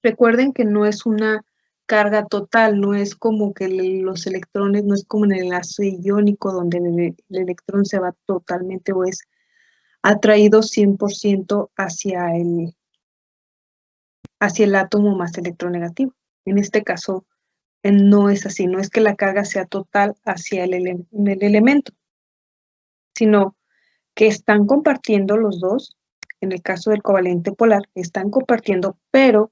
Recuerden que no es una carga total, no es como que los electrones, no es como en el enlace iónico donde el electrón se va totalmente o es atraído 100% hacia el átomo más electronegativo. En este caso, no es así, no es que la carga sea total hacia el elemento, sino que están compartiendo los dos. En el caso del covalente polar, están compartiendo, pero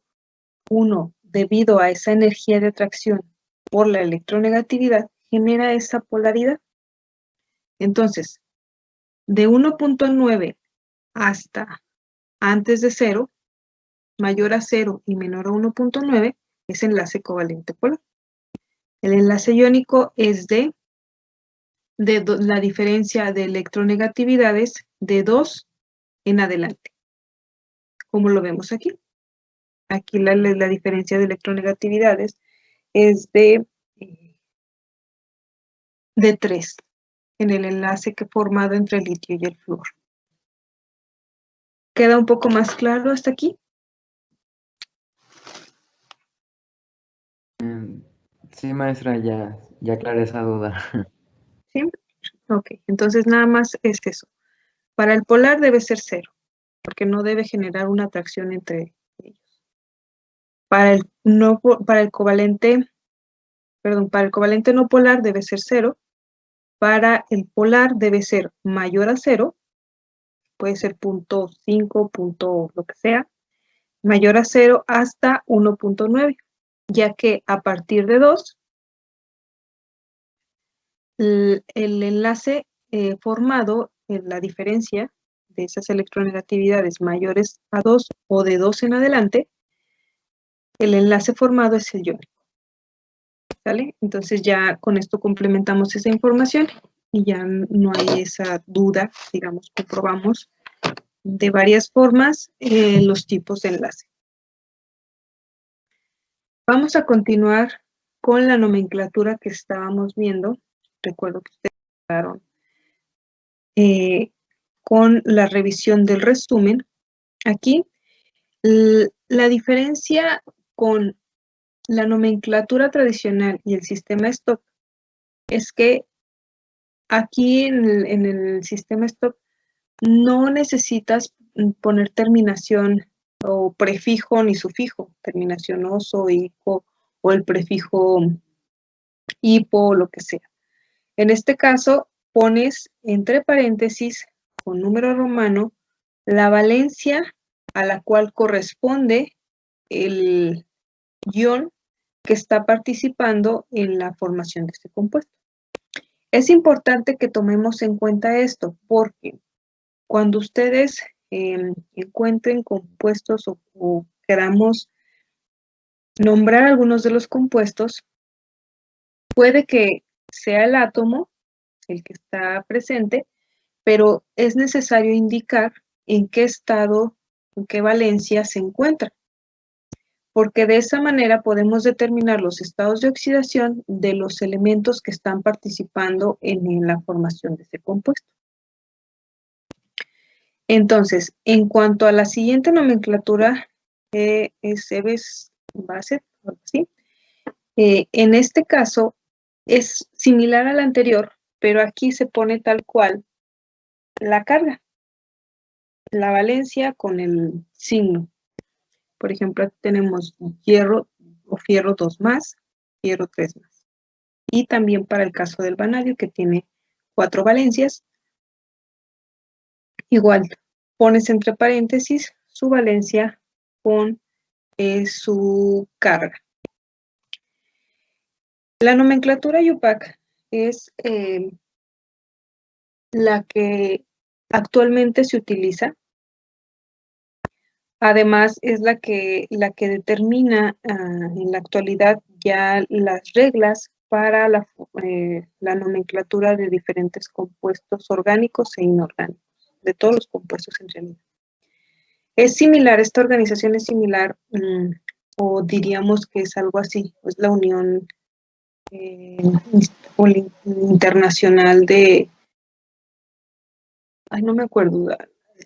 uno, debido a esa energía de atracción por la electronegatividad, genera esa polaridad. Entonces, de 1.9 hasta antes de 0, mayor a 0 y menor a 1.9, es enlace covalente polar. El enlace iónico es de la diferencia de electronegatividades de 2 en adelante, como lo vemos aquí. Aquí la diferencia de electronegatividades es de 3 en el enlace que formado entre el litio y el flúor. ¿Queda un poco más claro hasta aquí? Sí, maestra, ya aclaré esa duda. ¿Sí? Ok, entonces nada más es eso. Para el polar debe ser 0, porque no debe generar una atracción entre ellos. Para el covalente no polar debe ser 0. Para el polar debe ser mayor a 0, puede ser 0.5, lo que sea, mayor a 0 hasta 1.9, ya que a partir de 2, el enlace formado en la diferencia de esas electronegatividades mayores a 2 o de 2 en adelante, el enlace formado es el iónico. ¿Sale? Entonces ya con esto complementamos esa información y ya no hay esa duda, digamos, comprobamos de varias formas los tipos de enlace. Vamos a continuar con la nomenclatura que estábamos viendo. Recuerdo que ustedes quedaron con la revisión del resumen. Aquí, la diferencia con la nomenclatura tradicional y el sistema Stock es que aquí en el sistema Stock no necesitas poner terminación o prefijo ni sufijo, terminación oso, ico, o el prefijo hipo, o lo que sea. En este caso, pones entre paréntesis, con número romano, la valencia a la cual corresponde el ion que está participando en la formación de este compuesto. Es importante que tomemos en cuenta esto, porque cuando ustedes encuentren compuestos o queramos nombrar algunos de los compuestos, puede que sea el átomo el que está presente, pero es necesario indicar en qué estado, en qué valencia se encuentra, porque de esa manera podemos determinar los estados de oxidación de los elementos que están participando en la formación de ese compuesto. Entonces, en cuanto a la siguiente nomenclatura, es Ebes base, ¿sí? En este caso es similar a la anterior, pero aquí se pone tal cual la carga, la valencia con el signo. Por ejemplo, aquí tenemos hierro o fierro 2 más, fierro 3 más. Y también para el caso del vanadio, que tiene 4 valencias, igual pones entre paréntesis su valencia con su carga. La nomenclatura IUPAC es la que actualmente se utiliza. Además, es la que determina en la actualidad ya las reglas para la nomenclatura de diferentes compuestos orgánicos e inorgánicos, de todos los compuestos en realidad. Es similar, esta organización es similar, o diríamos que es algo así, es la Unión Internacional de, no me acuerdo,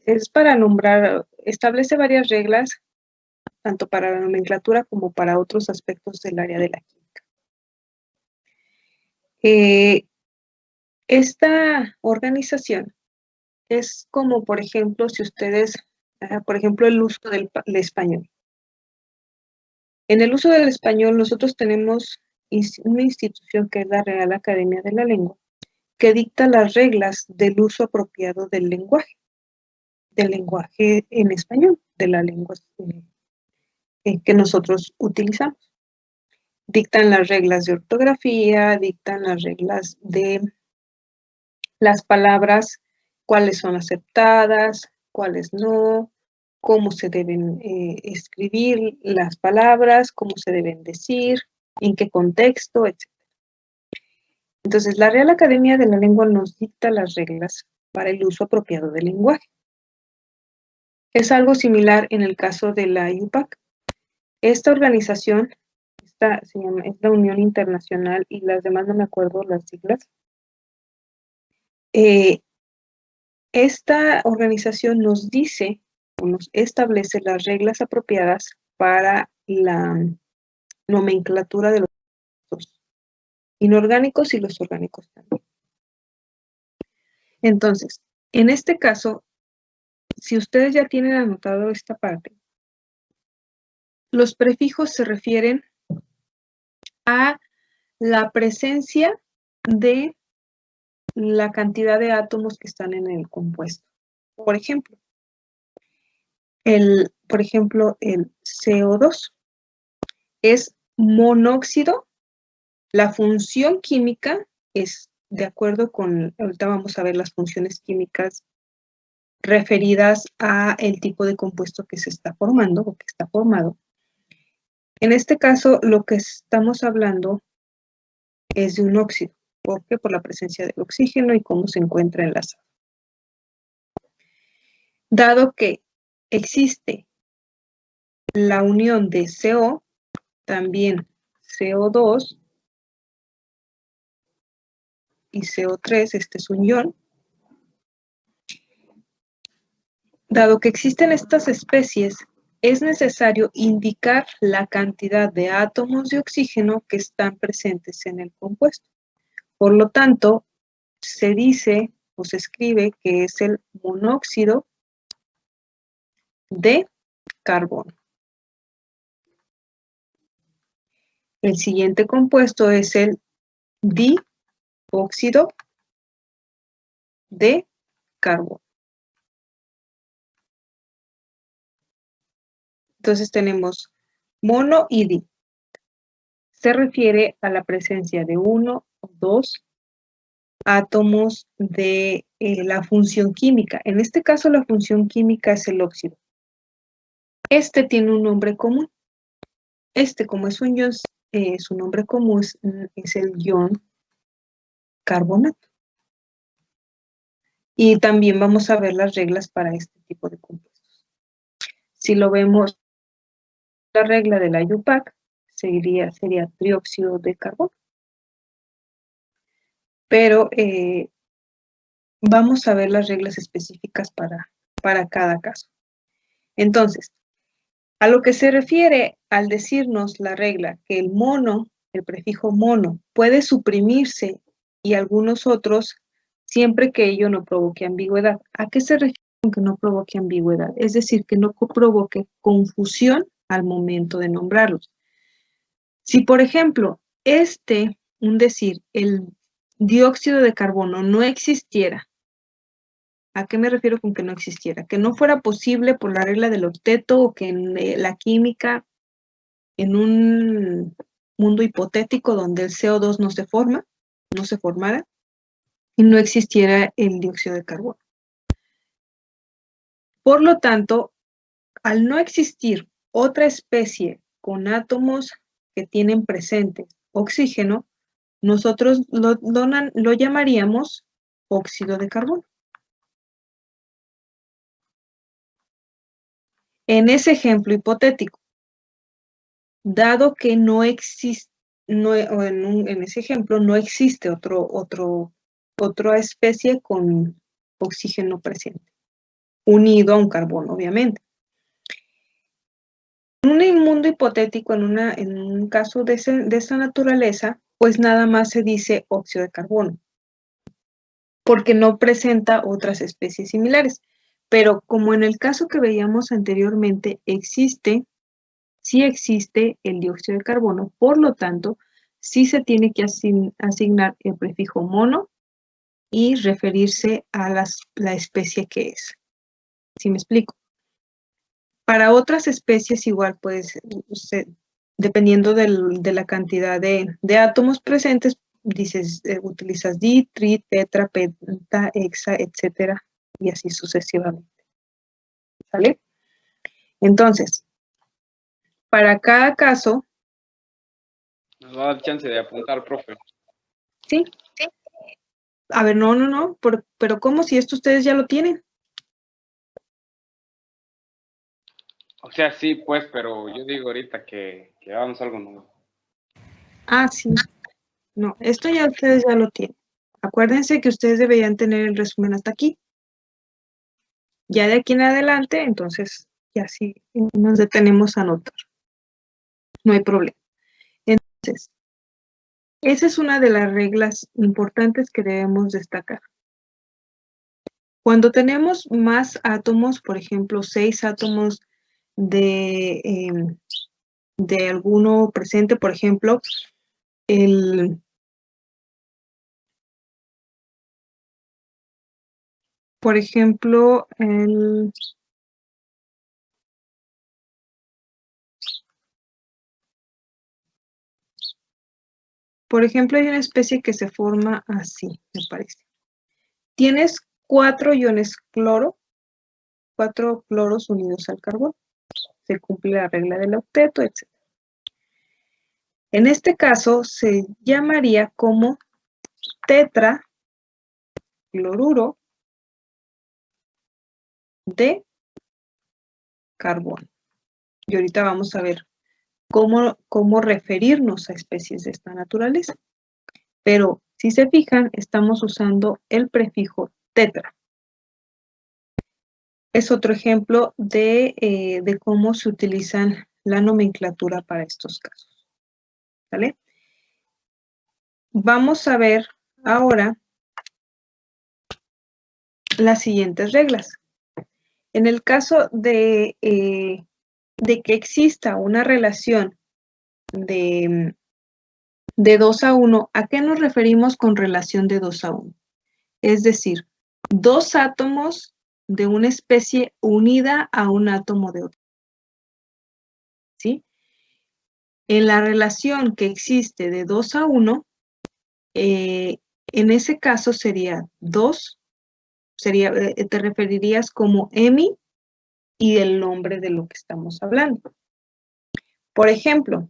es para nombrar, establece varias reglas tanto para la nomenclatura como para otros aspectos del área de la química. Esta organización es como, por ejemplo, si ustedes, por ejemplo, el uso del español. En el uso del español nosotros tenemos una institución que es la Real Academia de la Lengua, que dicta las reglas del uso apropiado del lenguaje en español, de la lengua que nosotros utilizamos. Dictan las reglas de ortografía, dictan las reglas de las palabras, cuáles son aceptadas, cuáles no, cómo se deben escribir las palabras, cómo se deben decir, en qué contexto, etc. Entonces, la Real Academia de la Lengua nos dicta las reglas para el uso apropiado del lenguaje. Es algo similar en el caso de la IUPAC. Esta organización es la Unión Internacional y las demás no me acuerdo las siglas. Esta organización nos dice o nos establece las reglas apropiadas para la nomenclatura de los inorgánicos y los orgánicos también. Entonces, en este caso, si ustedes ya tienen anotado esta parte, los prefijos se refieren a la presencia de la cantidad de átomos que están en el compuesto. Por ejemplo, el CO2 es monóxido. La función química es de acuerdo con, ahorita vamos a ver las funciones químicas referidas a el tipo de compuesto que se está formando o que está formado. En este caso, lo que estamos hablando es de un óxido. ¿Por qué? Por la presencia del oxígeno y cómo se encuentra enlazado. Dado que existe la unión de CO, también CO2 y CO3, este es un ion. Dado que existen estas especies, es necesario indicar la cantidad de átomos de oxígeno que están presentes en el compuesto. Por lo tanto, se dice o se escribe que es el monóxido de carbono. El siguiente compuesto es el dióxido de carbono. Entonces tenemos mono y di. Se refiere a la presencia de uno o dos átomos de la función química. En este caso, la función química es el óxido. Este tiene un nombre común. Este, como es un ion, su nombre común es el ion carbonato. Y también vamos a ver las reglas para este tipo de compuestos. Si lo vemos, la regla de la IUPAC sería trióxido de carbono. Pero vamos a ver las reglas específicas para cada caso. Entonces, a lo que se refiere al decirnos la regla que el mono, el prefijo mono, puede suprimirse y algunos otros siempre que ello no provoque ambigüedad. ¿A qué se refiere con que no provoque ambigüedad? Es decir, que no provoque confusión al momento de nombrarlos. Si, por ejemplo, el dióxido de carbono no existiera, ¿a qué me refiero con que no existiera? Que no fuera posible por la regla del octeto o que en la química, en un mundo hipotético donde el CO2 no se formara, y no existiera el dióxido de carbono. Por lo tanto, al no existir otra especie con átomos que tienen presente oxígeno, nosotros lo llamaríamos óxido de carbono. En ese ejemplo hipotético, dado que no existe, en ese ejemplo no existe otra especie con oxígeno presente, unido a un carbono, obviamente. En un mundo hipotético, en un caso de esa naturaleza, pues nada más se dice óxido de carbono, porque no presenta otras especies similares. Pero como en el caso que veíamos anteriormente, sí existe el dióxido de carbono, por lo tanto, sí se tiene que asignar el prefijo mono y referirse a la especie que es. ¿Sí me explico? Para otras especies igual, pues, dependiendo de la cantidad de átomos presentes, utilizas di, tri, tetra, penta, hexa, etcétera, y así sucesivamente. ¿Sale? Entonces, para cada caso... Nos va a dar chance de apuntar, profe. Sí. A ver, no, pero ¿cómo si esto ustedes ya lo tienen? O sea, sí, pues, pero yo digo ahorita que hagamos algo nuevo. Ah, sí. No, esto ya ustedes ya lo tienen. Acuérdense que ustedes deberían tener el resumen hasta aquí. Ya de aquí en adelante, entonces, ya sí nos detenemos a anotar. No hay problema. Entonces, esa es una de las reglas importantes que debemos destacar. Cuando tenemos más átomos, por ejemplo, 6 átomos de alguno presente, por ejemplo, por ejemplo, hay una especie que se forma así, me parece. Tienes 4 iones cloro, 4 cloros unidos al carbono. Se cumple la regla del octeto, etc. En este caso se llamaría como tetracloruro de carbono. Y ahorita vamos a ver cómo referirnos a especies de esta naturaleza. Pero si se fijan, estamos usando el prefijo tetra. Es otro ejemplo de cómo se utilizan la nomenclatura para estos casos. ¿Vale? Vamos a ver ahora las siguientes reglas. En el caso de que exista una relación de 2 a 1, ¿a qué nos referimos con relación de 2 a 1? Es decir, 2 átomos de una especie unida a un átomo de otra. ¿Sí? En la relación que existe de 2 a 1, en ese caso sería 2, te referirías como EMI y el nombre de lo que estamos hablando. Por ejemplo,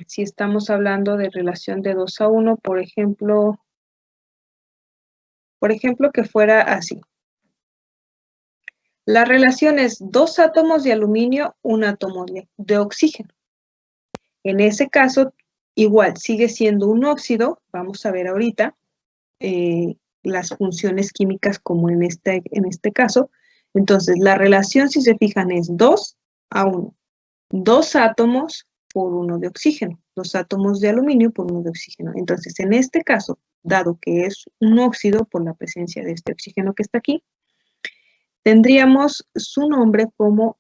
si estamos hablando de relación de 2 a 1, por ejemplo que fuera así. La relación es 2 átomos de aluminio, 1 átomo de oxígeno. En ese caso, igual, sigue siendo un óxido. Vamos a ver ahorita las funciones químicas como en este caso. Entonces, la relación, si se fijan, es 2 a 1. 2 átomos por 1 de oxígeno. 2 átomos de aluminio por 1 de oxígeno. Entonces, en este caso, dado que es un óxido por la presencia de este oxígeno que está aquí, tendríamos su nombre como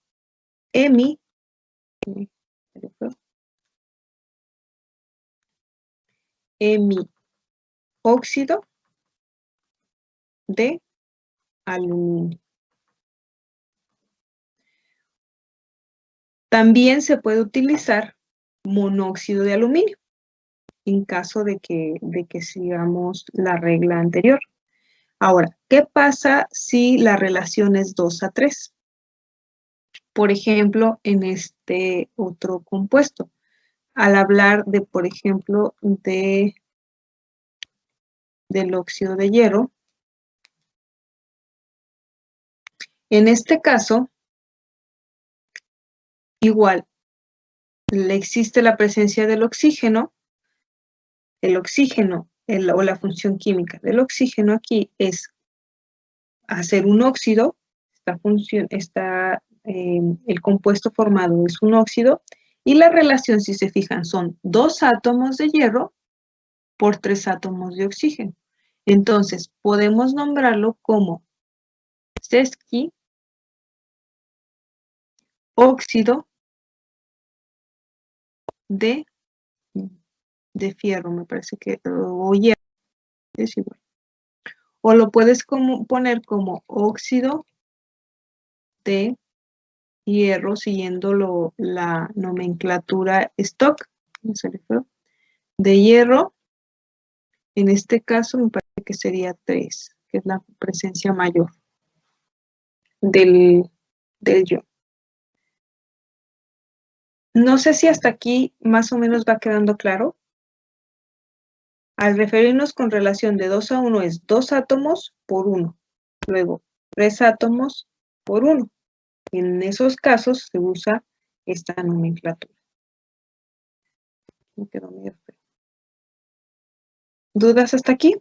hemióxido de aluminio. También se puede utilizar monóxido de aluminio en caso de que sigamos la regla anterior. Ahora, ¿qué pasa si la relación es 2 a 3? Por ejemplo, en este otro compuesto. Al hablar de, por ejemplo, del óxido de hierro, en este caso, igual, existe la presencia del oxígeno. El oxígeno, o la función química del oxígeno aquí es hacer un óxido. Esta el compuesto formado es un óxido, y la relación, si se fijan, son 2 átomos de hierro por 3 átomos de oxígeno. Entonces, podemos nombrarlo como sesqui óxido de fierro, me parece que, o hierro, es igual. O lo puedes poner como óxido de hierro, siguiendo la nomenclatura stock, de hierro. En este caso me parece que sería 3, que es la presencia mayor del ion. No sé si hasta aquí más o menos va quedando claro. Al referirnos con relación de 2 a 1 es 2 átomos por 1. Luego 3 átomos por 1. En esos casos se usa esta nomenclatura. Me quedó medio feo. ¿Dudas hasta aquí?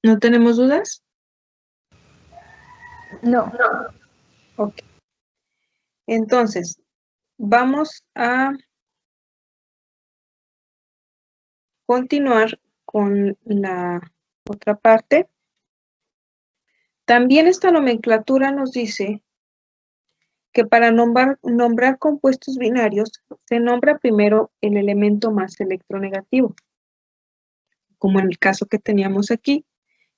¿No tenemos dudas? No. Ok. Entonces, vamos a continuar con la otra parte. También esta nomenclatura nos dice que para nombrar compuestos binarios se nombra primero el elemento más electronegativo, como en el caso que teníamos aquí.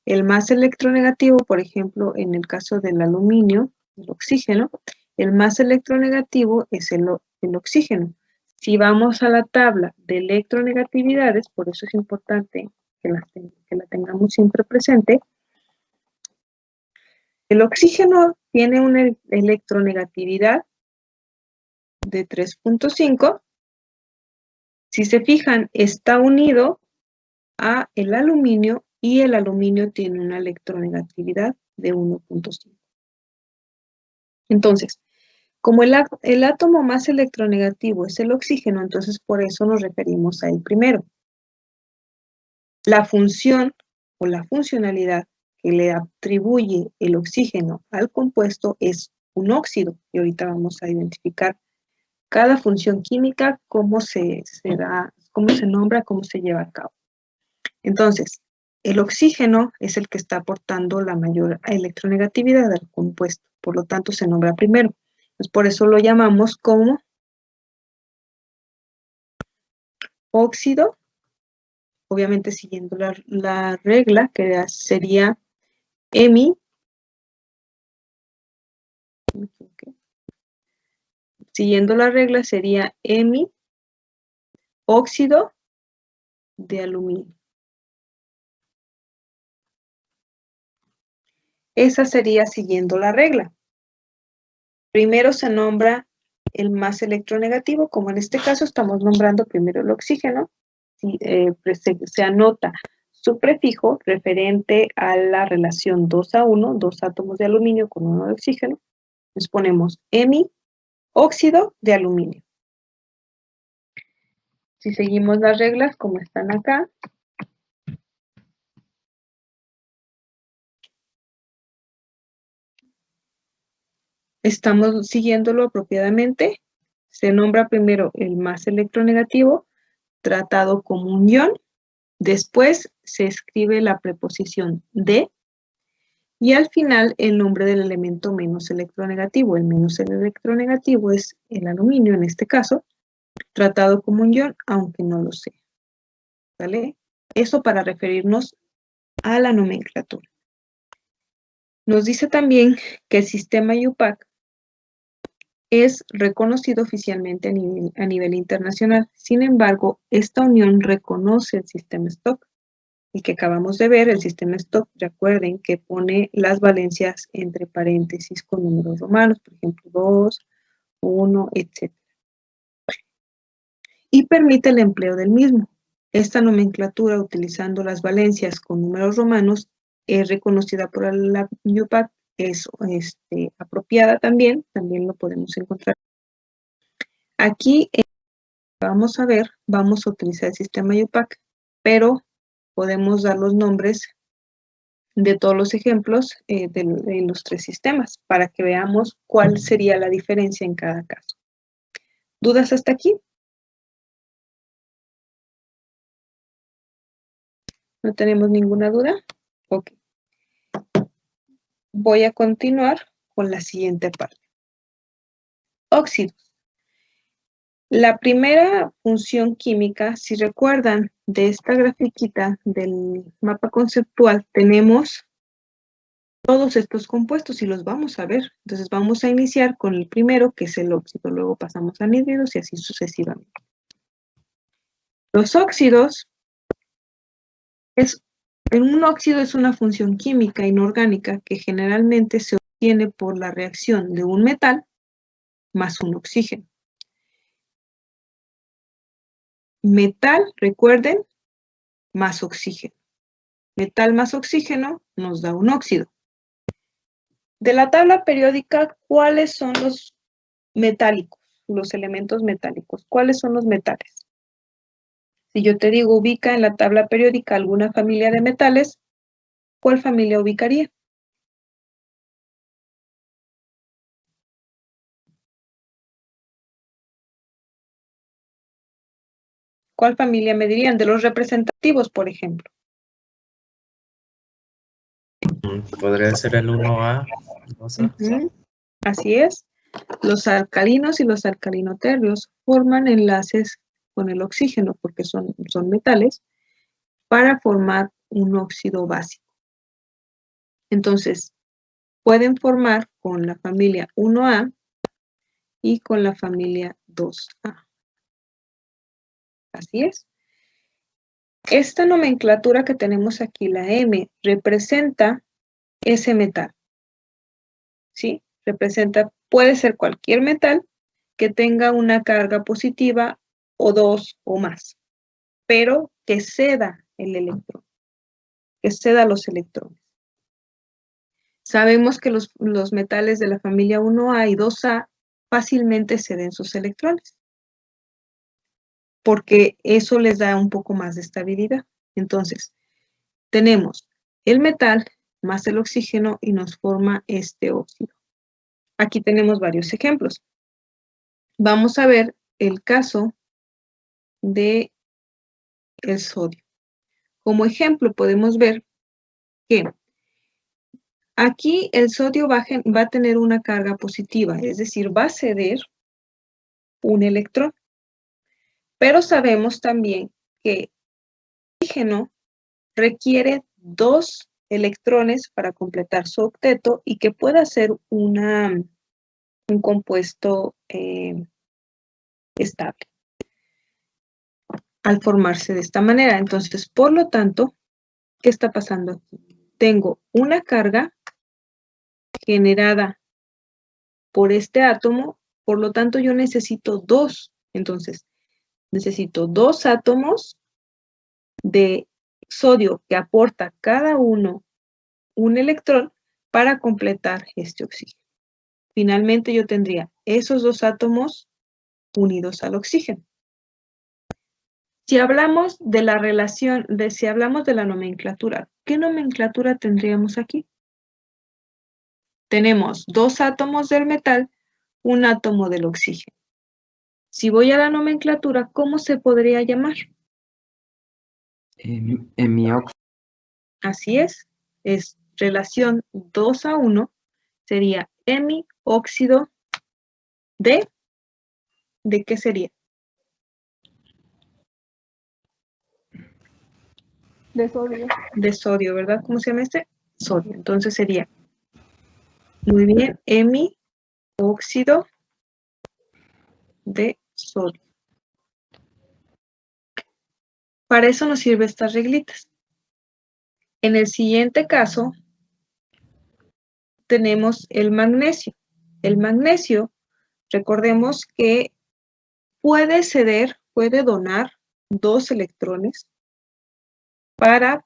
El más electronegativo, por ejemplo, en el caso del aluminio, el oxígeno, el más electronegativo es el oxígeno. Si vamos a la tabla de electronegatividades, por eso es importante que la tengamos siempre presente, el oxígeno tiene una electronegatividad de 3.5. Si se fijan, está unido a el aluminio y el aluminio tiene una electronegatividad de 1.5. Entonces, como el átomo más electronegativo es el oxígeno, entonces por eso nos referimos a él primero. La función o la funcionalidad que le atribuye el oxígeno al compuesto es un óxido, y ahorita vamos a identificar cada función química, cómo se nombra, cómo se lleva a cabo. Entonces, el oxígeno es el que está aportando la mayor electronegatividad al compuesto, por lo tanto se nombra primero. Pues por eso lo llamamos como óxido, obviamente siguiendo la regla, que sería EMI, siguiendo la regla sería EMI, óxido de aluminio. Esa sería siguiendo la regla. Primero se nombra el más electronegativo, como en este caso estamos nombrando primero el oxígeno, se anota su prefijo referente a la relación 2 a 1, 2 átomos de aluminio con 1 de oxígeno. Les ponemos EMI, óxido de aluminio. Si seguimos las reglas como están acá, estamos siguiéndolo apropiadamente. Se nombra primero el más electronegativo, tratado como un ion. Después se escribe la preposición de, y al final el nombre del elemento menos electronegativo. El menos electronegativo es el aluminio, en este caso, tratado como un ion, aunque no lo sea. ¿Vale? Eso para referirnos a la nomenclatura. Nos dice también que el sistema IUPAC es reconocido oficialmente a nivel internacional. Sin embargo, esta unión reconoce el sistema STOCK. El que acabamos de ver, el sistema STOCK, recuerden que pone las valencias entre paréntesis con números romanos, por ejemplo, 2, 1, etc. Y permite el empleo del mismo. Esta nomenclatura, utilizando las valencias con números romanos, es reconocida por la IUPAC, es apropiada también lo podemos encontrar. Aquí vamos a ver, vamos a utilizar el sistema IUPAC, pero podemos dar los nombres de todos los ejemplos de los tres sistemas para que veamos cuál sería la diferencia en cada caso. ¿Dudas hasta aquí? ¿No tenemos ninguna duda? Ok. Voy a continuar con la siguiente parte. Óxidos. La primera función química, si recuerdan de esta grafiquita del mapa conceptual, tenemos todos estos compuestos y los vamos a ver. Entonces vamos a iniciar con el primero, que es el óxido. Luego pasamos a anhídridos y así sucesivamente. Los óxidos, un óxido es una función química inorgánica que generalmente se obtiene por la reacción de un metal más un oxígeno. Metal, recuerden, más oxígeno. Metal más oxígeno nos da un óxido. De la tabla periódica, ¿cuáles son los metálicos? Los elementos metálicos. ¿Cuáles son los metales? Si yo te digo, ubica en la tabla periódica alguna familia de metales, ¿cuál familia ubicaría? ¿Cuál familia me dirían? De los representativos, por ejemplo. Podría ser el 1A, 2A. Así es. Los alcalinos y los alcalinoterbios forman enlaces con el oxígeno, porque son metales, para formar un óxido básico. Entonces, pueden formar con la familia 1A y con la familia 2A. Así es. Esta nomenclatura que tenemos aquí, la M, representa ese metal. ¿Sí? Representa, puede ser cualquier metal que tenga una carga positiva o dos o más, pero que ceda el electrón, que ceda los electrones. Sabemos que los metales de la familia 1A y 2A fácilmente ceden sus electrones, porque eso les da un poco más de estabilidad. Entonces, tenemos el metal más el oxígeno y nos forma este óxido. Aquí tenemos varios ejemplos. Vamos a ver el caso de el sodio. Como ejemplo podemos ver que aquí el sodio va a tener una carga positiva, es decir, va a ceder un electrón. Pero sabemos también que el oxígeno requiere 2 electrones para completar su octeto y que pueda ser un compuesto estable al formarse de esta manera. Entonces, por lo tanto, ¿qué está pasando aquí? Tengo una carga generada por este átomo, por lo tanto yo necesito 2. Entonces, necesito 2 átomos de sodio que aporta cada uno un electrón para completar este oxígeno. Finalmente yo tendría esos 2 átomos unidos al oxígeno. Si hablamos de la relación, si hablamos de la nomenclatura, ¿qué nomenclatura tendríamos aquí? Tenemos 2 átomos del metal, un átomo del oxígeno. Si voy a la nomenclatura, ¿cómo se podría llamar? Hemioxidado. Así es relación 2:1, sería hemióxido ¿de qué sería? De sodio. De sodio, ¿verdad? ¿Cómo se llama este? Sodio. Entonces sería, muy bien, hemióxido de sodio. Para eso nos sirven estas reglitas. En el siguiente caso, tenemos el magnesio. El magnesio, recordemos que puede ceder, puede donar 2 electrones para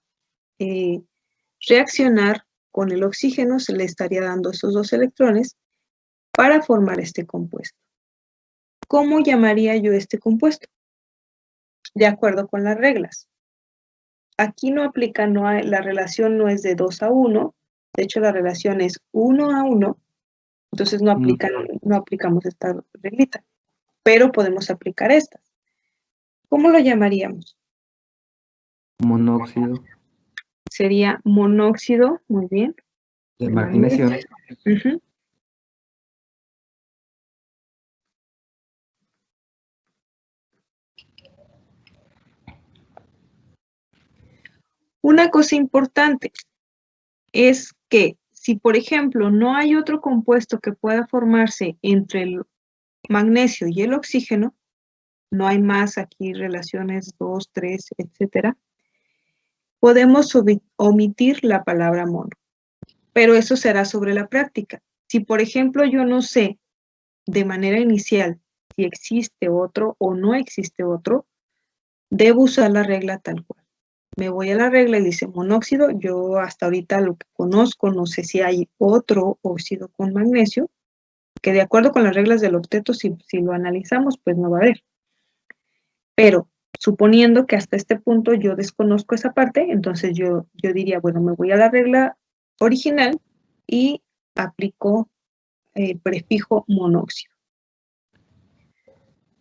reaccionar con el oxígeno, se le estaría dando esos 2 electrones para formar este compuesto. ¿Cómo llamaría yo este compuesto? de acuerdo con las reglas. Aquí no aplica, la relación no es de 2 a 1, de hecho la relación es 1 a 1, entonces no aplicamos esta reglita, pero podemos aplicar estas. ¿Cómo lo llamaríamos? Monóxido Sería monóxido, muy bien. de magnesio. Ujú. Una cosa importante es que si, por ejemplo, no hay otro compuesto que pueda formarse entre el magnesio y el oxígeno, no hay más aquí relaciones 2, 3, etcétera, podemos omitir la palabra mono, pero eso será sobre la práctica. Si, por ejemplo, yo no sé de manera inicial si existe otro o no existe otro, debo usar la regla tal cual. Me voy a la regla y dice monóxido, yo hasta ahorita lo que conozco, no sé si hay otro óxido con magnesio, que de acuerdo con las reglas del octeto, si lo analizamos, pues no va a haber. Pero suponiendo que hasta este punto yo desconozco esa parte, entonces yo diría, bueno, me voy a la regla original y aplico el prefijo monóxido.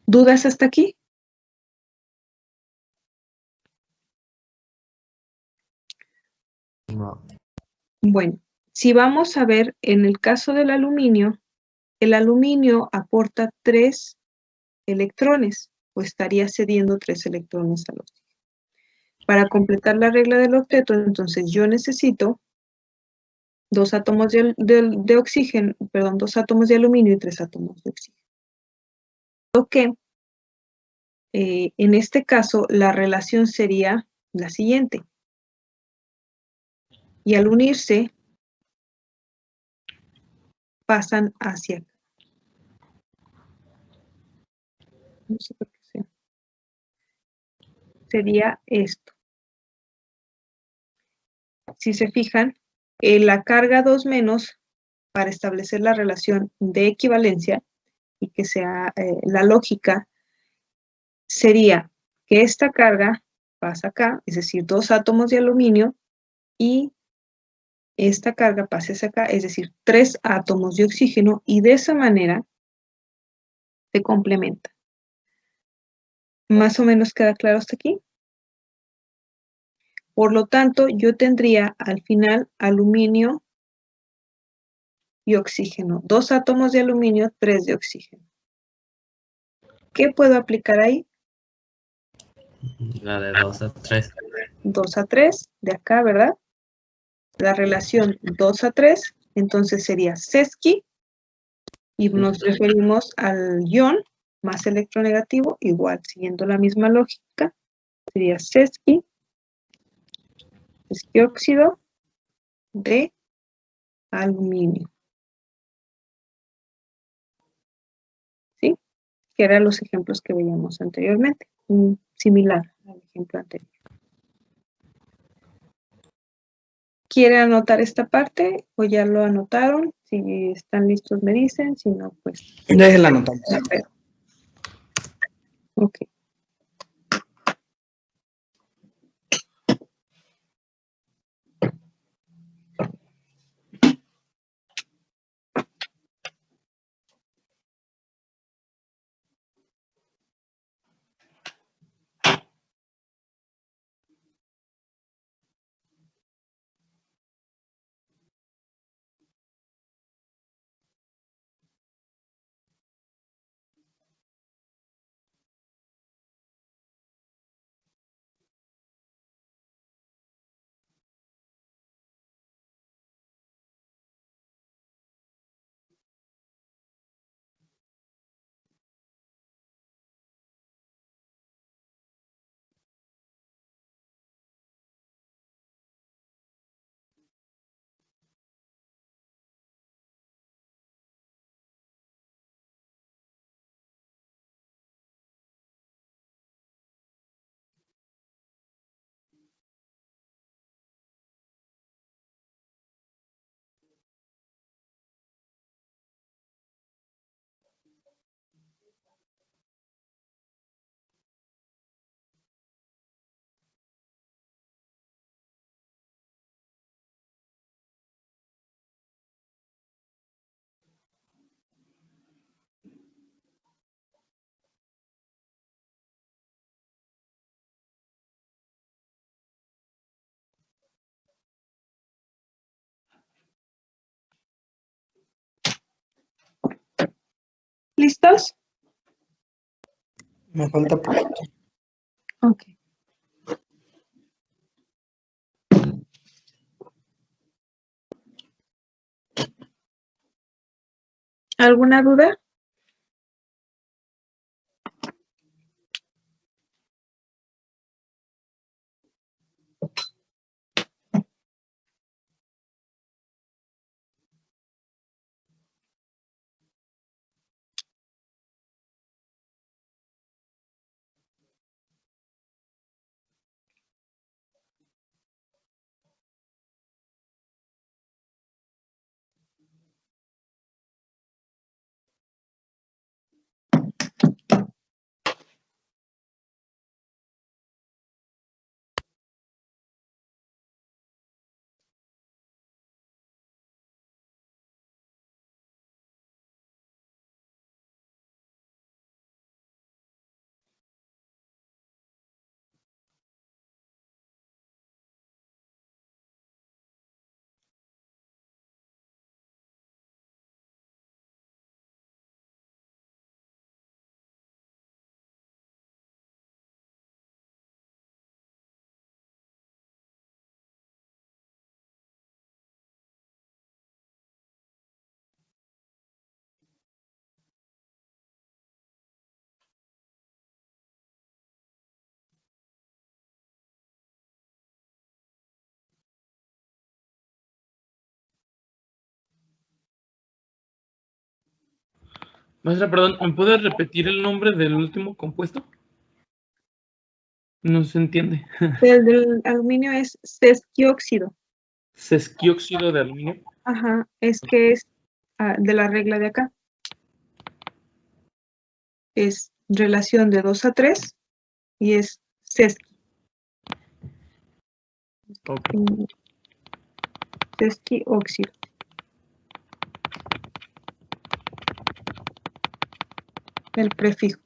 ¿Dudas hasta aquí? No. Bueno, si vamos a ver en el caso del aluminio, el aluminio aporta 3 electrones, o estaría cediendo 3 electrones al oxígeno. Para completar la regla del octeto, entonces yo necesito 2 átomos de oxígeno, perdón, 2 átomos de aluminio y 3 átomos de oxígeno. Lo que en este caso la relación sería la siguiente. Y al unirse, pasan hacia acá. No sé por qué sea. Sería esto. Si se fijan, la carga 2 menos, para establecer la relación de equivalencia y que sea la lógica, sería que esta carga pasa acá, es decir, 2 átomos de aluminio, y esta carga pase hacia acá, es decir, 3 átomos de oxígeno, y de esa manera se complementa. ¿Más o menos queda claro hasta aquí? Por lo tanto, yo tendría al final aluminio y oxígeno. 2 átomos de aluminio, 3 de oxígeno. ¿Qué puedo aplicar ahí? La de 2 a 3. 2 a 3, de acá, ¿verdad? La relación 2 a 3, entonces sería sesqui, y nos referimos al ion más electronegativo, igual, siguiendo la misma lógica, sería sesqui, sesquióxido de aluminio. ¿Sí? Que eran los ejemplos que veíamos anteriormente, similar al ejemplo anterior. ¿Quiere anotar esta parte o ya lo anotaron? Si están listos me dicen, si no, pues... Déjenla anotar. Ok. ¿Listos? Me falta poquito. Ok. ¿Alguna duda? Maestra, perdón, ¿me puede repetir el nombre del último compuesto? No se entiende. El del aluminio es sesquióxido. Sesquióxido de aluminio. Ajá, es que es de la regla de acá. Es relación de 2 a 3 y es sesqui. Ok. Sesquióxido. El prefijo.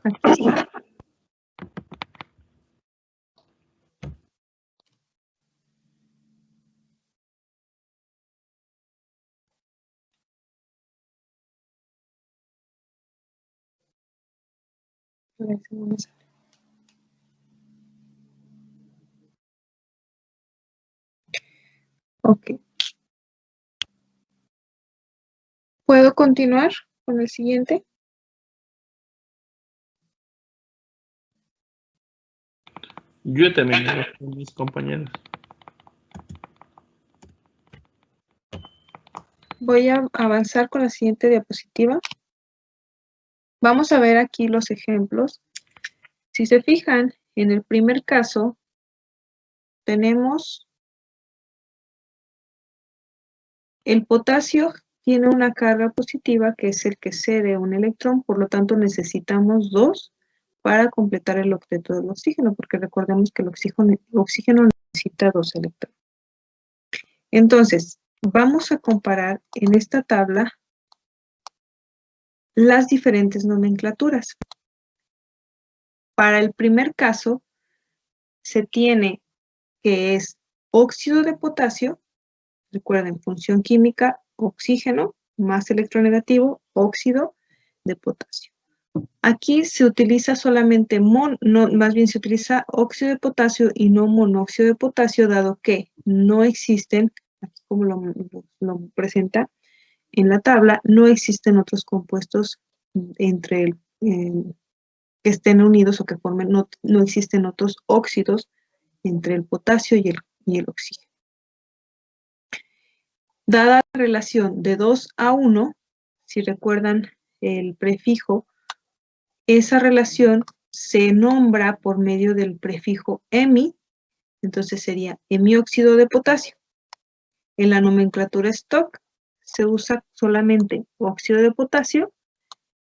Aquí está. A ver si no me sale. Ok. ¿Puedo continuar con el siguiente? Yo ya terminé con mis compañeros. Voy a avanzar con la siguiente diapositiva. Vamos a ver aquí los ejemplos. Si se fijan, en el primer caso, tenemos el potasio tiene una carga positiva que es el que cede un electrón, por lo tanto necesitamos 2 para completar el octeto del oxígeno, porque recordemos que el oxígeno necesita 2 electrones. Entonces, vamos a comparar en esta tabla las diferentes nomenclaturas. Para el primer caso, se tiene que es óxido de potasio, recuerden, función química, oxígeno, más electronegativo, óxido de potasio. Aquí se utiliza solamente, más bien se utiliza óxido de potasio y no monóxido de potasio, dado que no existen, aquí como lo presenta en la tabla, no existen otros compuestos entre que estén unidos o que formen, no existen otros óxidos entre el potasio y el oxígeno. Dada la relación de 2 a 1, si recuerdan el prefijo, esa relación se nombra por medio del prefijo hemi, entonces sería hemióxido de potasio. En la nomenclatura Stock se usa solamente óxido de potasio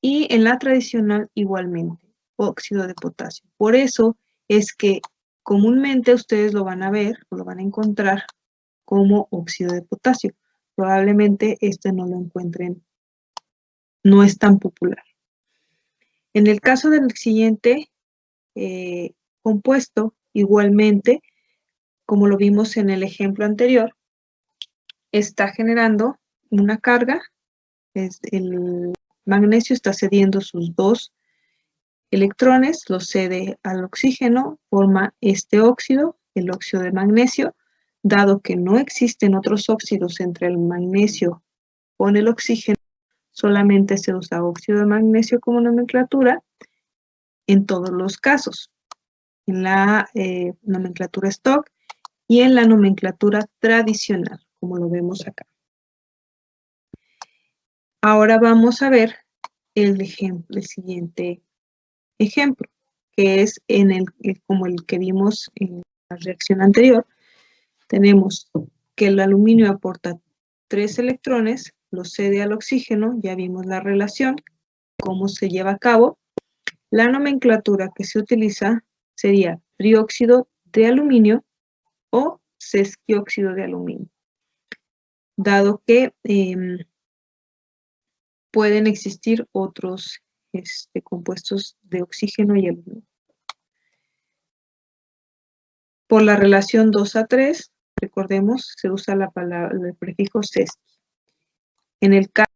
y en la tradicional igualmente, óxido de potasio. Por eso es que comúnmente ustedes lo van a ver o lo van a encontrar como óxido de potasio. Probablemente este no lo encuentren, no es tan popular. En el caso del siguiente compuesto, igualmente, como lo vimos en el ejemplo anterior, está generando una carga, el magnesio está cediendo sus 2 electrones, los cede al oxígeno, forma este óxido, el óxido de magnesio. Dado que no existen otros óxidos entre el magnesio con el oxígeno, solamente se usa óxido de magnesio como nomenclatura en todos los casos, en la nomenclatura stock y en la nomenclatura tradicional, como lo vemos acá. Ahora vamos a ver el siguiente ejemplo, que es como el que vimos en la reacción anterior. Tenemos que el aluminio aporta 3 electrones, los cede al oxígeno, ya vimos la relación, cómo se lleva a cabo. La nomenclatura que se utiliza sería trióxido de aluminio o sesquióxido de aluminio, dado que pueden existir otros compuestos de oxígeno y aluminio. Por la relación 2 a 3, recordemos, se usa el prefijo sesqui. En el caso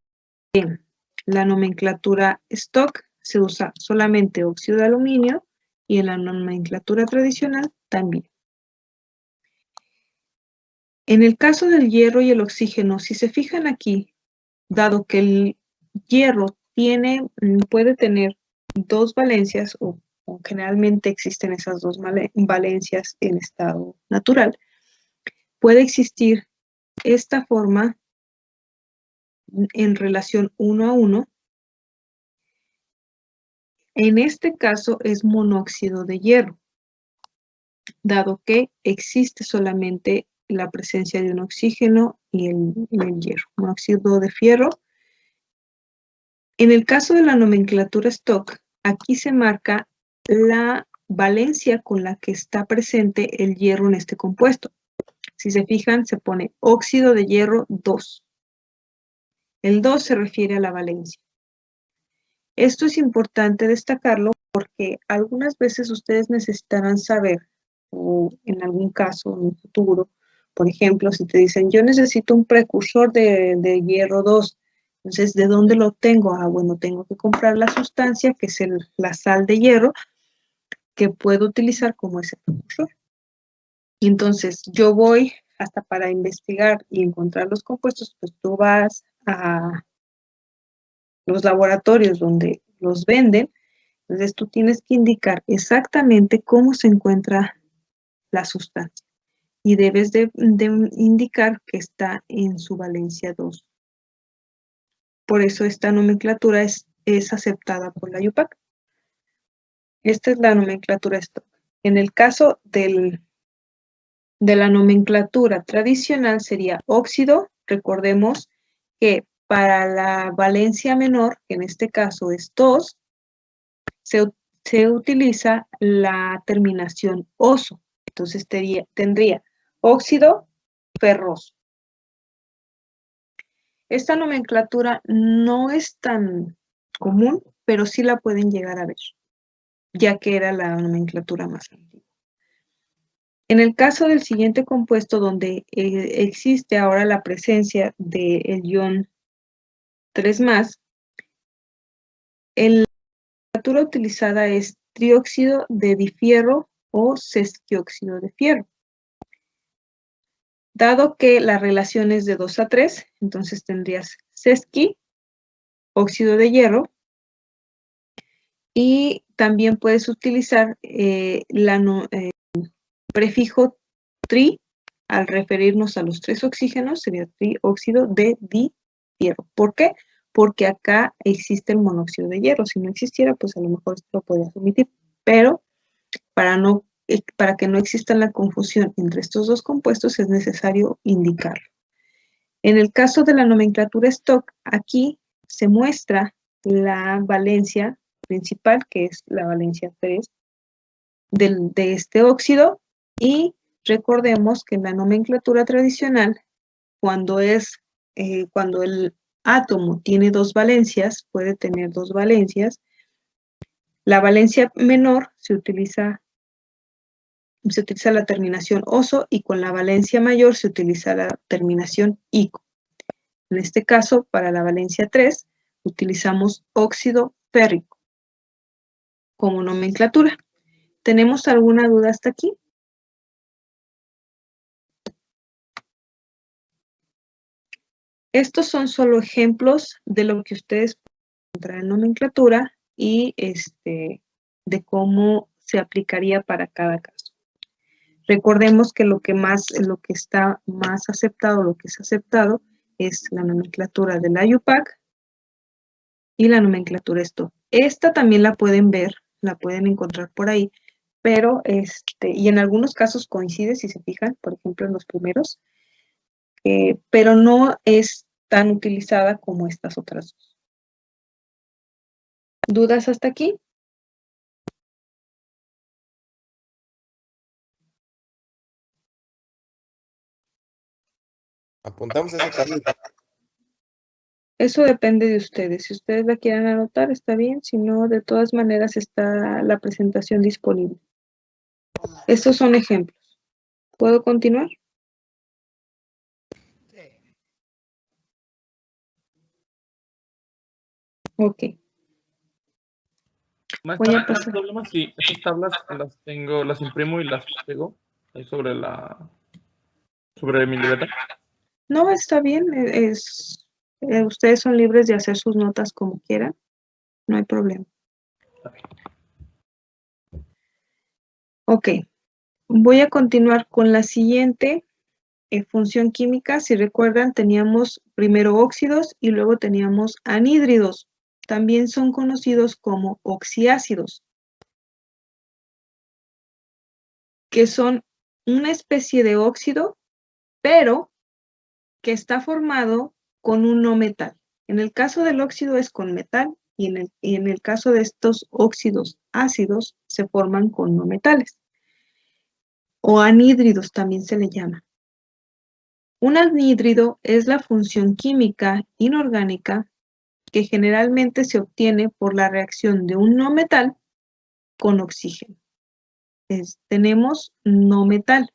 de la nomenclatura stock, se usa solamente óxido de aluminio y en la nomenclatura tradicional también. En el caso del hierro y el oxígeno, si se fijan aquí, dado que el hierro puede tener 2 valencias o generalmente existen esas 2 valencias en estado natural, puede existir esta forma en relación 1 a 1. En este caso es monóxido de hierro, dado que existe solamente la presencia de un oxígeno y el hierro, monóxido de fierro. En el caso de la nomenclatura stock, aquí se marca la valencia con la que está presente el hierro en este compuesto. Si se fijan, se pone óxido de hierro 2. El 2 se refiere a la valencia. Esto es importante destacarlo porque algunas veces ustedes necesitarán saber, o en algún caso, en un futuro, por ejemplo, si te dicen, yo necesito un precursor de hierro 2, entonces, ¿de dónde lo tengo? Ah, bueno, tengo que comprar la sustancia, que es la sal de hierro, que puedo utilizar como ese precursor. Y entonces, yo voy hasta para investigar y encontrar los compuestos, pues tú vas a los laboratorios donde los venden, entonces tú tienes que indicar exactamente cómo se encuentra la sustancia y debes de indicar que está en su valencia 2. Por eso esta nomenclatura es aceptada por la IUPAC. Esta es la nomenclatura stock. En el caso de la nomenclatura tradicional sería óxido. Recordemos que para la valencia menor, que en este caso es 2, se utiliza la terminación oso. Entonces tendría óxido ferroso. Esta nomenclatura no es tan común, pero sí la pueden llegar a ver, ya que era la nomenclatura más antigua. En el caso del siguiente compuesto, donde existe ahora la presencia del ion 3+, la nomenclatura utilizada es trióxido de difierro o sesquióxido de fierro. Dado que la relación es de 2 a 3, entonces tendrías sesqui, óxido de hierro, y también puedes utilizar prefijo tri, al referirnos a los 3 oxígenos, sería trióxido de difierro. ¿Por qué? Porque acá existe el monóxido de hierro. Si no existiera, pues a lo mejor esto lo podías omitir. Pero para que no exista la confusión entre estos 2 compuestos, es necesario indicarlo. En el caso de la nomenclatura stock, aquí se muestra la valencia principal, que es la valencia 3 de este óxido, y recordemos que en la nomenclatura tradicional, cuando el átomo tiene 2 valencias, puede tener 2 valencias, la valencia menor se utiliza la terminación oso y con la valencia mayor se utiliza la terminación ico. En este caso, para la valencia 3, utilizamos óxido férrico como nomenclatura. ¿Tenemos alguna duda hasta aquí? Estos son solo ejemplos de lo que ustedes pueden encontrar en nomenclatura y de cómo se aplicaría para cada caso. Recordemos que lo que está más aceptado, lo que es aceptado, es la nomenclatura de la IUPAC y la nomenclatura STOP. Esta también la pueden ver, la pueden encontrar por ahí, pero y en algunos casos coincide, si se fijan, por ejemplo en los primeros, pero no es tan utilizada como estas otras dos. ¿Dudas hasta aquí? Apuntamos esa tablita. Eso depende de ustedes. Si ustedes la quieren anotar, está bien. Si no, de todas maneras está la presentación disponible. Estos son ejemplos. ¿Puedo continuar? Ok. Maestra, Voy a ¿no hay pasar. problema si esas tablas las imprimo y las pego ahí sobre mi libreta? No, está bien. Ustedes son libres de hacer sus notas como quieran. No hay problema. Ok. Voy a continuar con la siguiente función química. Si recuerdan, teníamos primero óxidos y luego teníamos anhídridos. También son conocidos como oxiácidos, que son una especie de óxido, pero que está formado con un no metal. En el caso del óxido es con metal y en el caso de estos óxidos ácidos se forman con no metales. O anhídridos también se le llama. Un anhídrido es la función química inorgánica que generalmente se obtiene por la reacción de un no metal con oxígeno. Tenemos no metal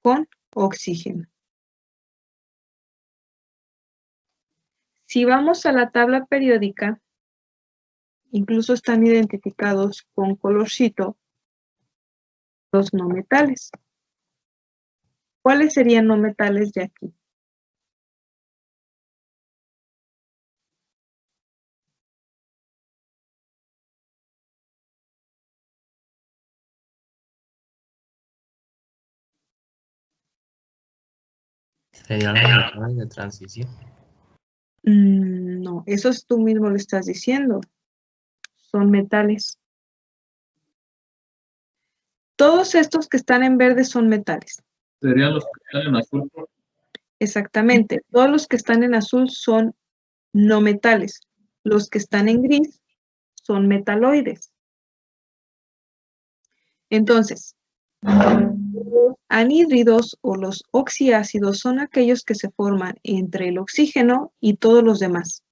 con oxígeno. Si vamos a la tabla periódica, incluso están identificados con colorcito los no metales. ¿Cuáles serían no metales de aquí? ¿Serían los metales de transición? No, eso tú mismo lo estás diciendo. Son metales. Todos estos que están en verde son metales. ¿Serían los que están en azul? Exactamente. Todos los que están en azul son no metales. Los que están en gris son metaloides. Entonces, los anhídridos o los oxiácidos son aquellos que se forman entre el oxígeno y todos los demás,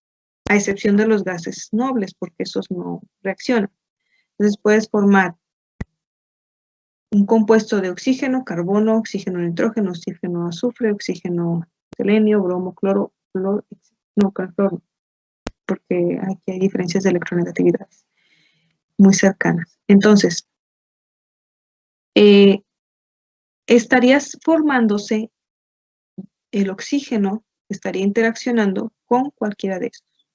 a excepción de los gases nobles, porque esos no reaccionan. Entonces puedes formar un compuesto de oxígeno, carbono, oxígeno, nitrógeno, oxígeno, azufre, oxígeno, selenio, bromo, cloro, cloro, porque aquí hay diferencias de electronegatividad muy cercanas. Entonces, estarías formándose el oxígeno, estaría interaccionando con cualquiera de estos.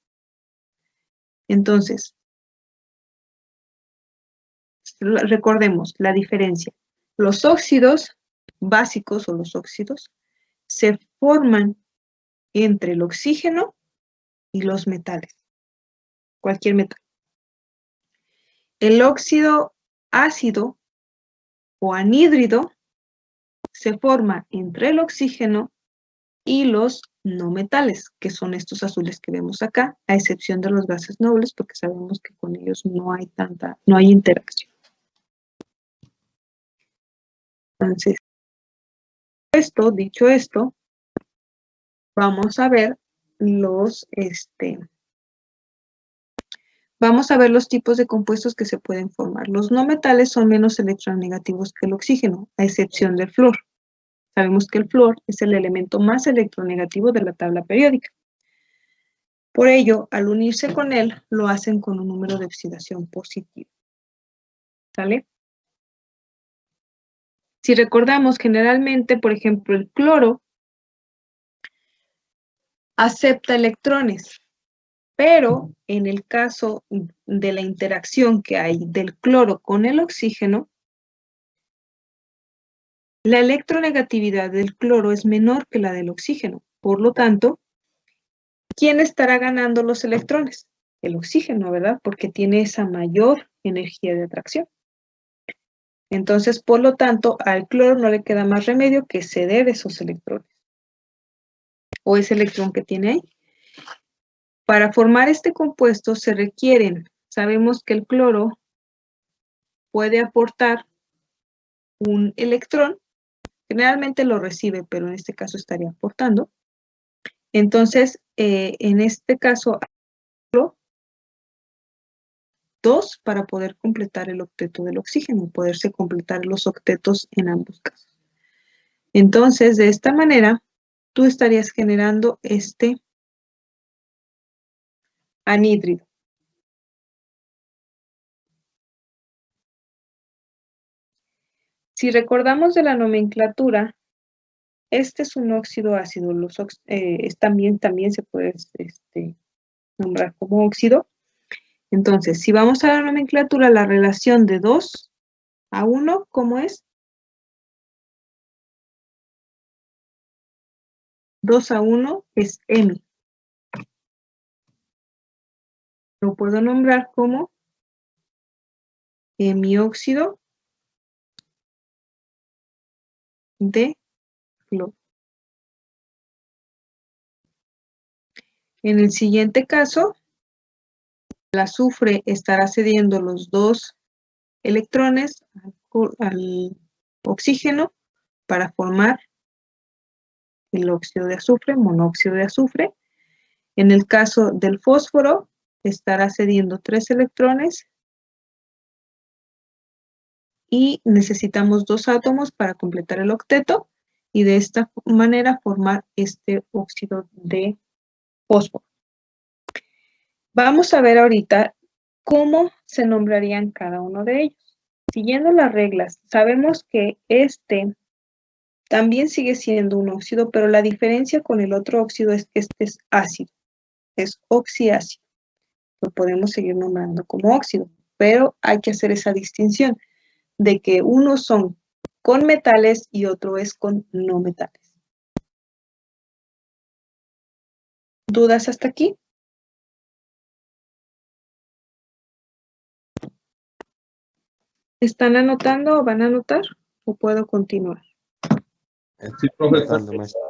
Entonces, recordemos la diferencia. Los óxidos básicos o los óxidos se forman entre el oxígeno y los metales, cualquier metal. El óxido ácido o anhídrido se forma entre el oxígeno y los no metales, que son estos azules que vemos acá, a excepción de los gases nobles, porque sabemos que con ellos no hay interacción. Entonces, dicho esto, vamos a ver los tipos de compuestos que se pueden formar. Los no metales son menos electronegativos que el oxígeno, a excepción del flúor. Sabemos que el flúor es el elemento más electronegativo de la tabla periódica. Por ello, al unirse con él, lo hacen con un número de oxidación positivo. ¿Sale? Si recordamos, generalmente, por ejemplo, el cloro acepta electrones, pero en el caso de la interacción que hay del cloro con el oxígeno, la electronegatividad del cloro es menor que la del oxígeno. Por lo tanto, ¿quién estará ganando los electrones? El oxígeno, ¿verdad? Porque tiene esa mayor energía de atracción. Entonces, por lo tanto, al cloro no le queda más remedio que ceder esos electrones o ese electrón que tiene ahí. Para formar este compuesto se requieren, sabemos que el cloro puede aportar un electrón, generalmente lo recibe, pero en este caso estaría aportando. Entonces, en este caso, 2 para poder completar el octeto del oxígeno, poderse completar los octetos en ambos casos. Entonces, de esta manera, tú estarías generando este anhídrido. Si recordamos de la nomenclatura, este es un óxido ácido, también se puede nombrar como óxido. Entonces, si vamos a la nomenclatura, la relación de 2 a 1, ¿cómo es? 2 a 1 es hemi. Lo puedo nombrar como hemióxido de cloro. En el siguiente caso, el azufre estará cediendo los 2 electrones al oxígeno para formar el óxido de azufre, monóxido de azufre. En el caso del fósforo, estará cediendo 3 electrones y necesitamos 2 átomos para completar el octeto y de esta manera formar este óxido de fósforo. Vamos a ver ahorita cómo se nombrarían cada uno de ellos. Siguiendo las reglas, sabemos que este también sigue siendo un óxido, pero la diferencia con el otro óxido es que este es ácido, es oxiácido. Lo podemos seguir nombrando como óxido, pero hay que hacer esa distinción de que unos son con metales y otro es con no metales. ¿Dudas hasta aquí? ¿Están anotando o van a anotar? ¿O puedo continuar? Sí, profe. Anotando, maestra.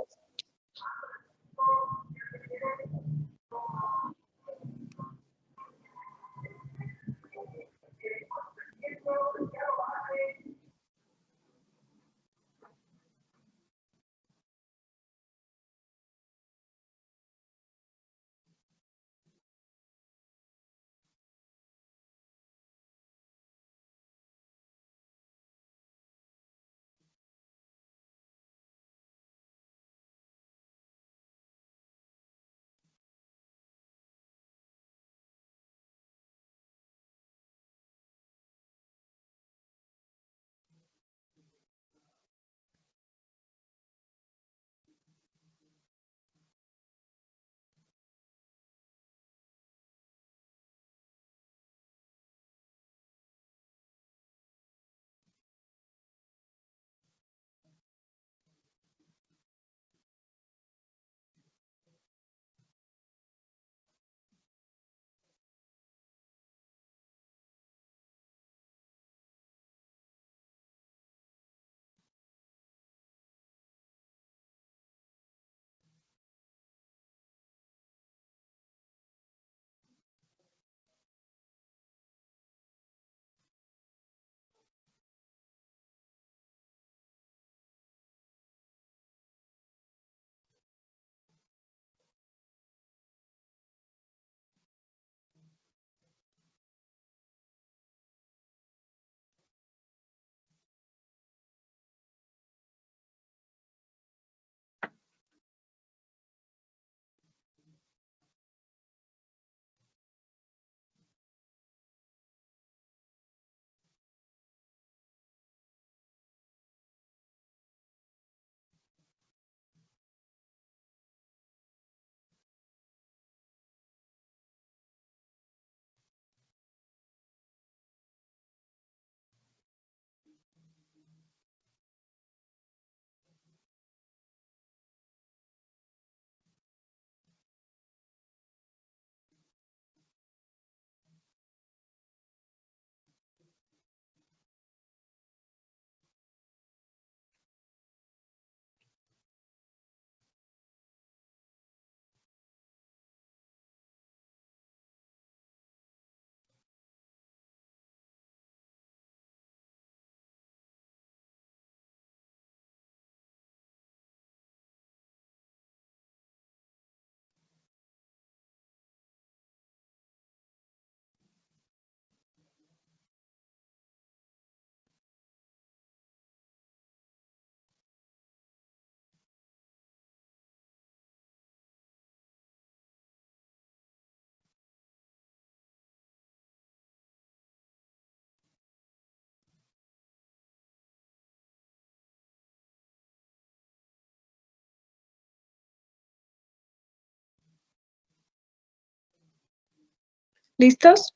¿Listos?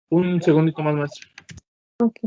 Un segundito más, maestra. Ok.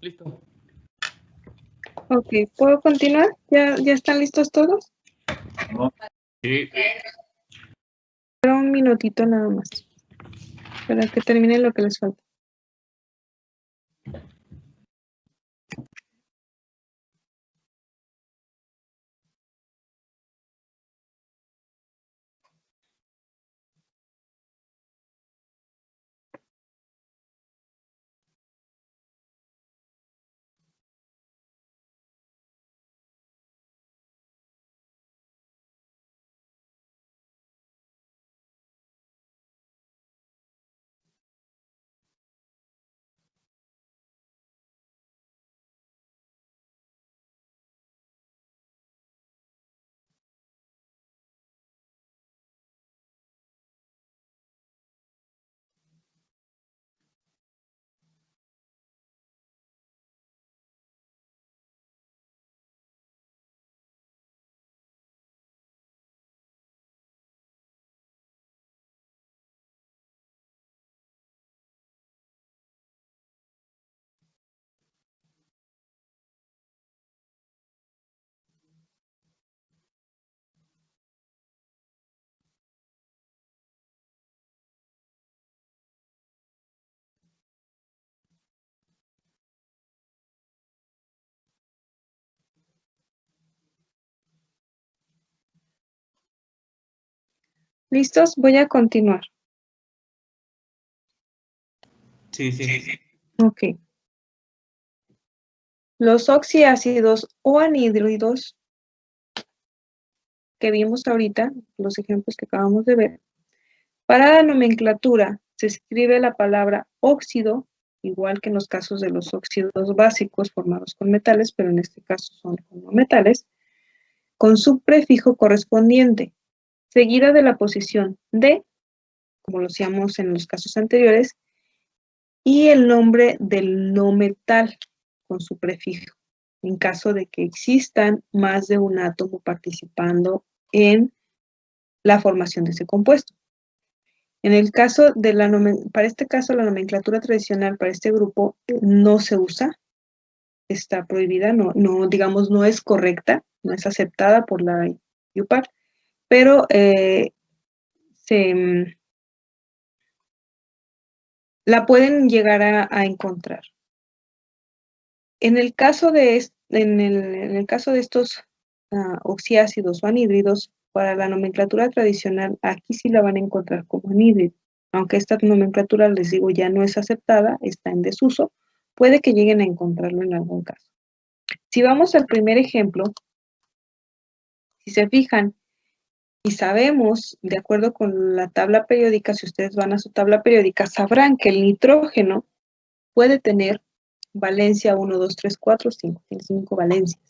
Listo. Ok, ¿puedo continuar? ¿Ya están listos todos? Sí. Pero un minutito nada más, para que terminen lo que les falta. ¿Listos? Voy a continuar. Sí. Ok. Los oxiácidos o anhídridos que vimos ahorita, los ejemplos que acabamos de ver, para la nomenclatura se escribe la palabra óxido, igual que en los casos de los óxidos básicos formados con metales, pero en este caso son con no metales, con su prefijo correspondiente, seguida de la posición de, como lo hacíamos en los casos anteriores, y el nombre del no metal con su prefijo, en caso de que existan más de un átomo participando en la formación de ese compuesto. En el caso de para este caso, la nomenclatura tradicional para este grupo no se usa, está prohibida, digamos, no es correcta, no es aceptada por la IUPAC, pero la pueden llegar a encontrar. En el caso de estos oxiácidos o anhídridos, para la nomenclatura tradicional, aquí sí la van a encontrar como anhídrido. Aunque esta nomenclatura, les digo, ya no es aceptada, está en desuso, puede que lleguen a encontrarlo en algún caso. Si vamos al primer ejemplo, si se fijan y sabemos, de acuerdo con la tabla periódica, si ustedes van a su tabla periódica, sabrán que el nitrógeno puede tener valencia 1, 2, 3, 4, 5, tiene 5 valencias.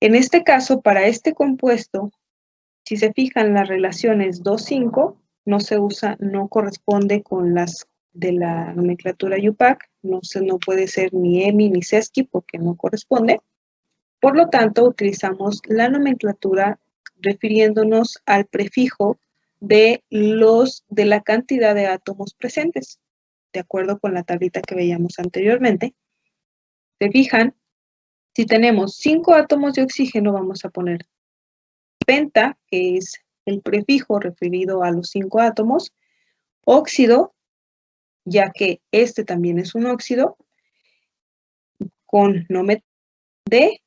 En este caso, para este compuesto, si se fijan, las relaciones 2, 5 no se usa, no corresponde con las de la nomenclatura IUPAC, no puede ser ni EMI ni SESCI porque no corresponde. Por lo tanto, utilizamos la nomenclatura refiriéndonos al prefijo de la cantidad de átomos presentes, de acuerdo con la tablita que veíamos anteriormente. ¿Se fijan? Si tenemos 5 átomos de oxígeno, vamos a poner penta, que es el prefijo referido a los 5 átomos, óxido, ya que este también es un óxido, con nombre de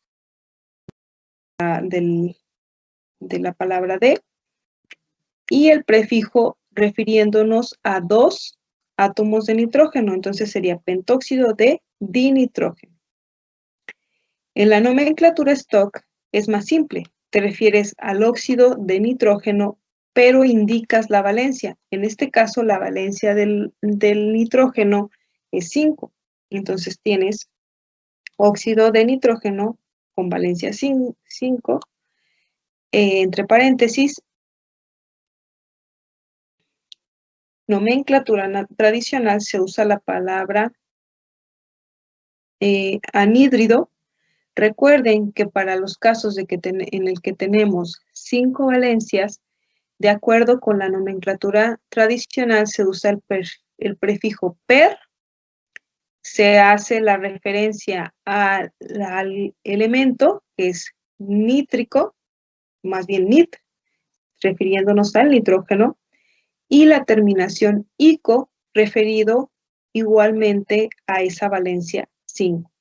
la palabra de, y el prefijo refiriéndonos a 2 átomos de nitrógeno, entonces sería pentóxido de dinitrógeno. En la nomenclatura Stock es más simple, te refieres al óxido de nitrógeno, pero indicas la valencia. En este caso, la valencia del nitrógeno es 5. Entonces tienes óxido de nitrógeno con valencia 5, entre paréntesis, nomenclatura tradicional se usa la palabra anhídrido. Recuerden que para los casos en el que tenemos 5 valencias, de acuerdo con la nomenclatura tradicional se usa el prefijo per, se hace la referencia al elemento que es nítrico, más bien nit, refiriéndonos al nitrógeno, y la terminación ico, referido igualmente a esa valencia 5.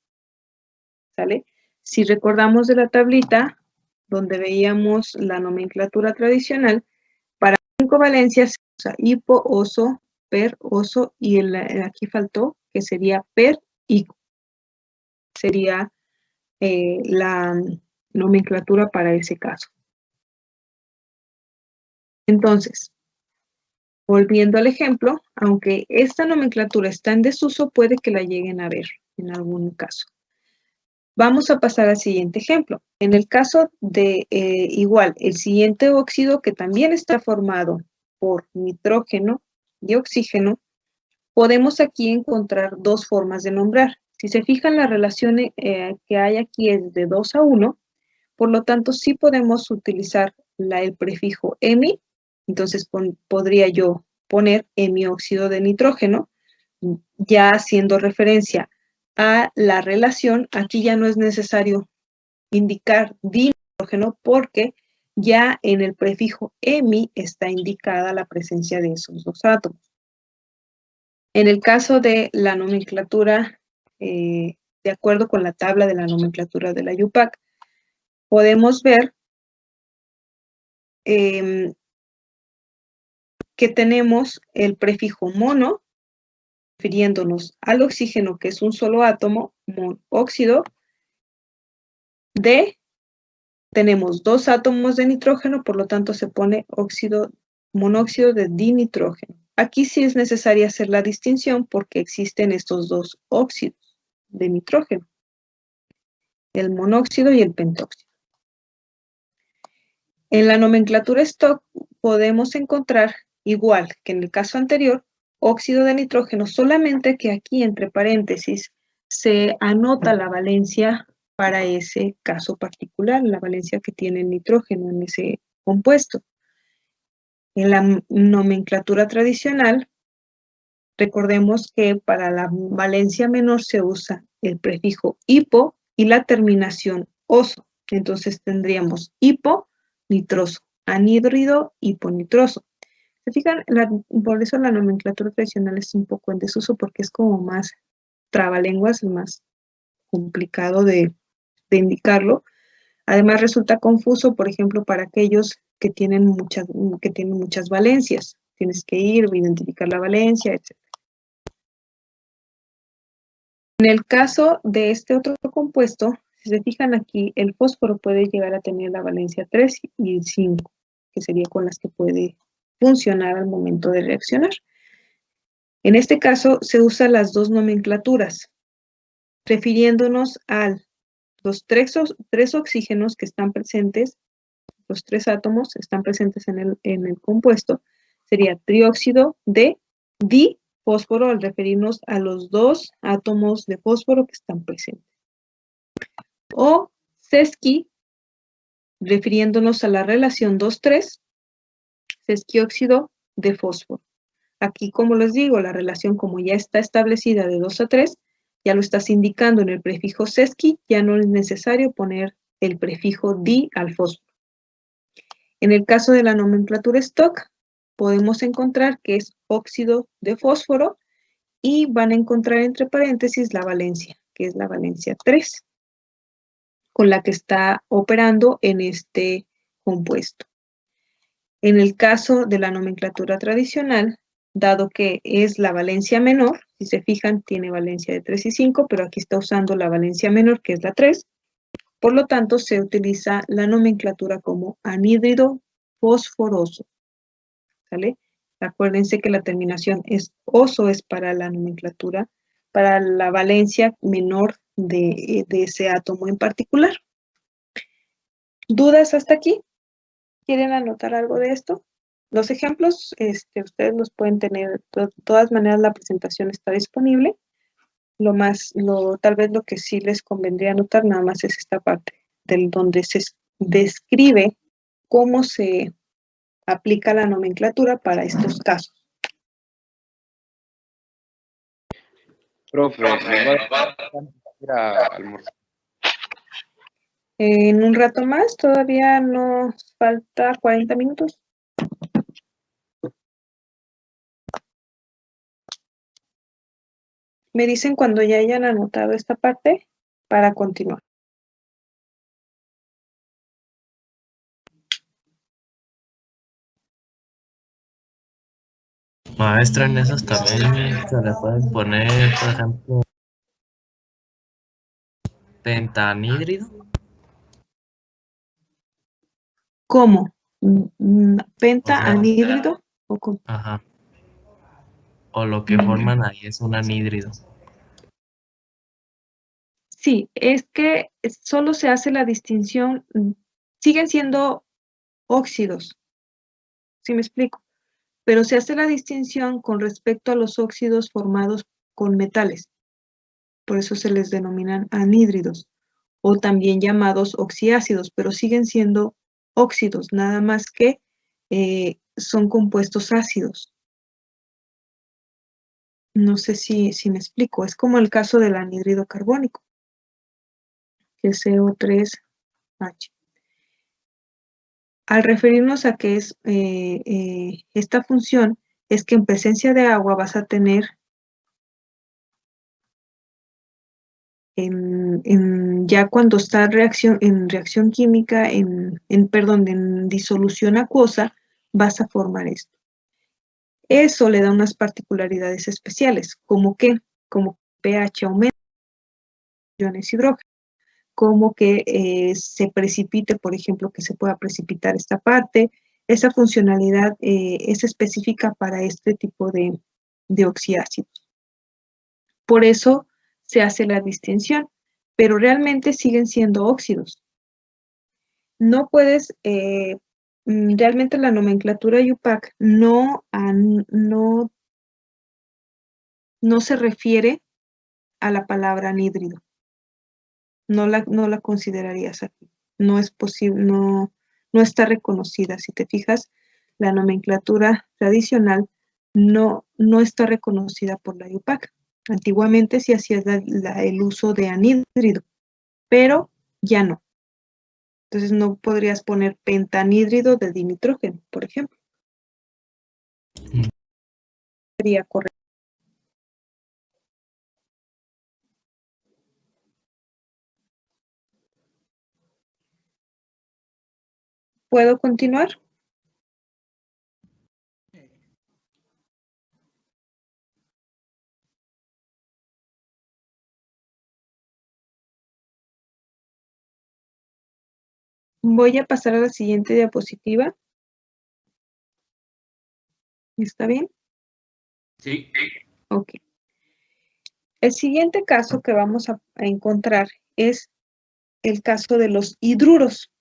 ¿Sale? Si recordamos de la tablita, donde veíamos la nomenclatura tradicional, para 5 valencias se usa hipo, oso, per, oso, y aquí faltó, que sería per, ico. Sería la nomenclatura para ese caso. Entonces, volviendo al ejemplo, aunque esta nomenclatura está en desuso, puede que la lleguen a ver en algún caso. Vamos a pasar al siguiente ejemplo. En el caso de igual, el siguiente óxido que también está formado por nitrógeno y oxígeno, podemos aquí encontrar 2 formas de nombrar. Si se fijan, la relación que hay aquí es de 2 a 1, por lo tanto sí podemos utilizar el prefijo hemi, entonces podría yo poner hemióxido de nitrógeno, ya haciendo referencia a la relación. Aquí ya no es necesario indicar dinitrógeno porque ya en el prefijo hemi está indicada la presencia de esos 2 átomos. En el caso de la nomenclatura, de acuerdo con la tabla de la nomenclatura de la IUPAC, podemos ver que tenemos el prefijo mono, refiriéndonos al oxígeno, que es un solo átomo, monóxido, tenemos 2 átomos de nitrógeno, por lo tanto se pone monóxido de dinitrógeno. Aquí sí es necesaria hacer la distinción porque existen estos 2 óxidos de nitrógeno, el monóxido y el pentóxido. En la nomenclatura Stock podemos encontrar, igual que en el caso anterior, óxido de nitrógeno, solamente que aquí entre paréntesis se anota la valencia para ese caso particular, la valencia que tiene el nitrógeno en ese compuesto. En la nomenclatura tradicional, recordemos que para la valencia menor se usa el prefijo hipo y la terminación oso. Entonces tendríamos hipo, nitroso, anhídrido, hiponitroso. ¿Se fijan? Por eso la nomenclatura tradicional es un poco en desuso porque es como más trabalenguas, más complicado de indicarlo. Además resulta confuso, por ejemplo, para aquellos que tienen muchas valencias. Tienes que ir, identificar la valencia, etc. En el caso de este otro compuesto, si se fijan aquí, el fósforo puede llegar a tener la valencia 3 y 5, que sería con las que puede funcionar al momento de reaccionar. En este caso se usan las 2 nomenclaturas, refiriéndonos a los 3 oxígenos que están presentes, los 3 átomos están presentes en el compuesto, sería trióxido de difósforo al referirnos a los 2 átomos de fósforo que están presentes. O sesqui, refiriéndonos a la relación 2,3, sesquióxido de fósforo. Aquí, como les digo, la relación como ya está establecida de 2 a 3, ya lo estás indicando en el prefijo sesqui, ya no es necesario poner el prefijo di al fósforo. En el caso de la nomenclatura Stock, podemos encontrar que es óxido de fósforo y van a encontrar entre paréntesis la valencia, que es la valencia 3, con la que está operando en este compuesto. En el caso de la nomenclatura tradicional, dado que es la valencia menor, si se fijan, tiene valencia de 3 y 5, pero aquí está usando la valencia menor, que es la 3. Por lo tanto, se utiliza la nomenclatura como anhídrido fosforoso. ¿Sale? Acuérdense que la terminación es oso, es para la nomenclatura, para la valencia menor de ese átomo en particular. ¿Dudas hasta aquí? ¿Quieren anotar algo de esto? Los ejemplos, ustedes los pueden tener, de todas maneras la presentación está disponible. Tal vez lo que sí les convendría anotar nada más es esta parte, del donde se describe cómo se aplica la nomenclatura para estos casos. Profe, nos va a ir a almorzar. En un rato más, todavía nos falta 40 minutos. Me dicen cuando ya hayan anotado esta parte para continuar. Maestra, en esos también se le pueden poner, por ejemplo, pentanhídrido. ¿Cómo? ¿Penta O sea, anhídrido? ¿O cómo? Ajá. O lo que forman ahí es un anhídrido. Sí, es que solo se hace la distinción, siguen siendo óxidos, ¿sí me explico? Pero se hace la distinción con respecto a los óxidos formados con metales. Por eso se les denominan anhídridos, o también llamados oxiácidos, pero siguen siendo óxidos, nada más que son compuestos ácidos. No sé si me explico, es como el caso del anhídrido carbónico, que es CO3H. Al referirnos a que es esta función, es que en presencia de agua vas a tener ya cuando está en reacción química, en disolución acuosa, vas a formar esto. Eso le da unas particularidades especiales, como pH aumenta, iones hidrógeno, como que se precipite, por ejemplo, que se pueda precipitar esta parte. Esa funcionalidad es específica para este tipo de oxiácidos. Por eso se hace la distinción, pero realmente siguen siendo óxidos. No puedes, realmente la nomenclatura IUPAC no se refiere a la palabra anhídrido. No la considerarías aquí. No es posible, no está reconocida. Si te fijas, la nomenclatura tradicional no está reconocida por la IUPAC. Antiguamente sí hacías el uso de anhídrido, pero ya no. Entonces no podrías poner pentanhídrido de dinitrógeno, por ejemplo. Sería correcto. ¿Puedo continuar? Voy a pasar a la siguiente diapositiva. ¿Está bien? Sí. Ok. El siguiente caso que vamos a encontrar es el caso de los hidruros.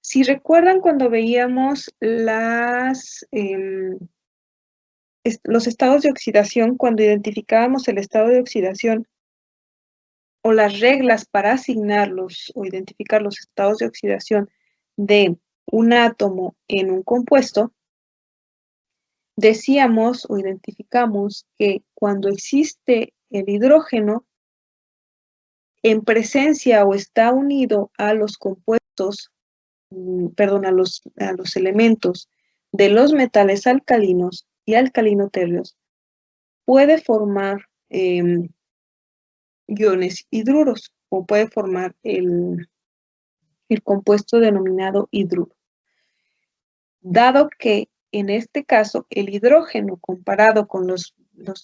Si recuerdan cuando veíamos los estados de oxidación, cuando identificábamos el estado de oxidación o las reglas para asignarlos o identificar los estados de oxidación de un átomo en un compuesto, decíamos o identificamos que cuando existe el hidrógeno en presencia o está unido a los compuestos, perdón, a los elementos de los metales alcalinos y alcalinoterrios, puede formar iones hidruros o puede formar el compuesto denominado hidruro. Dado que en este caso el hidrógeno comparado con los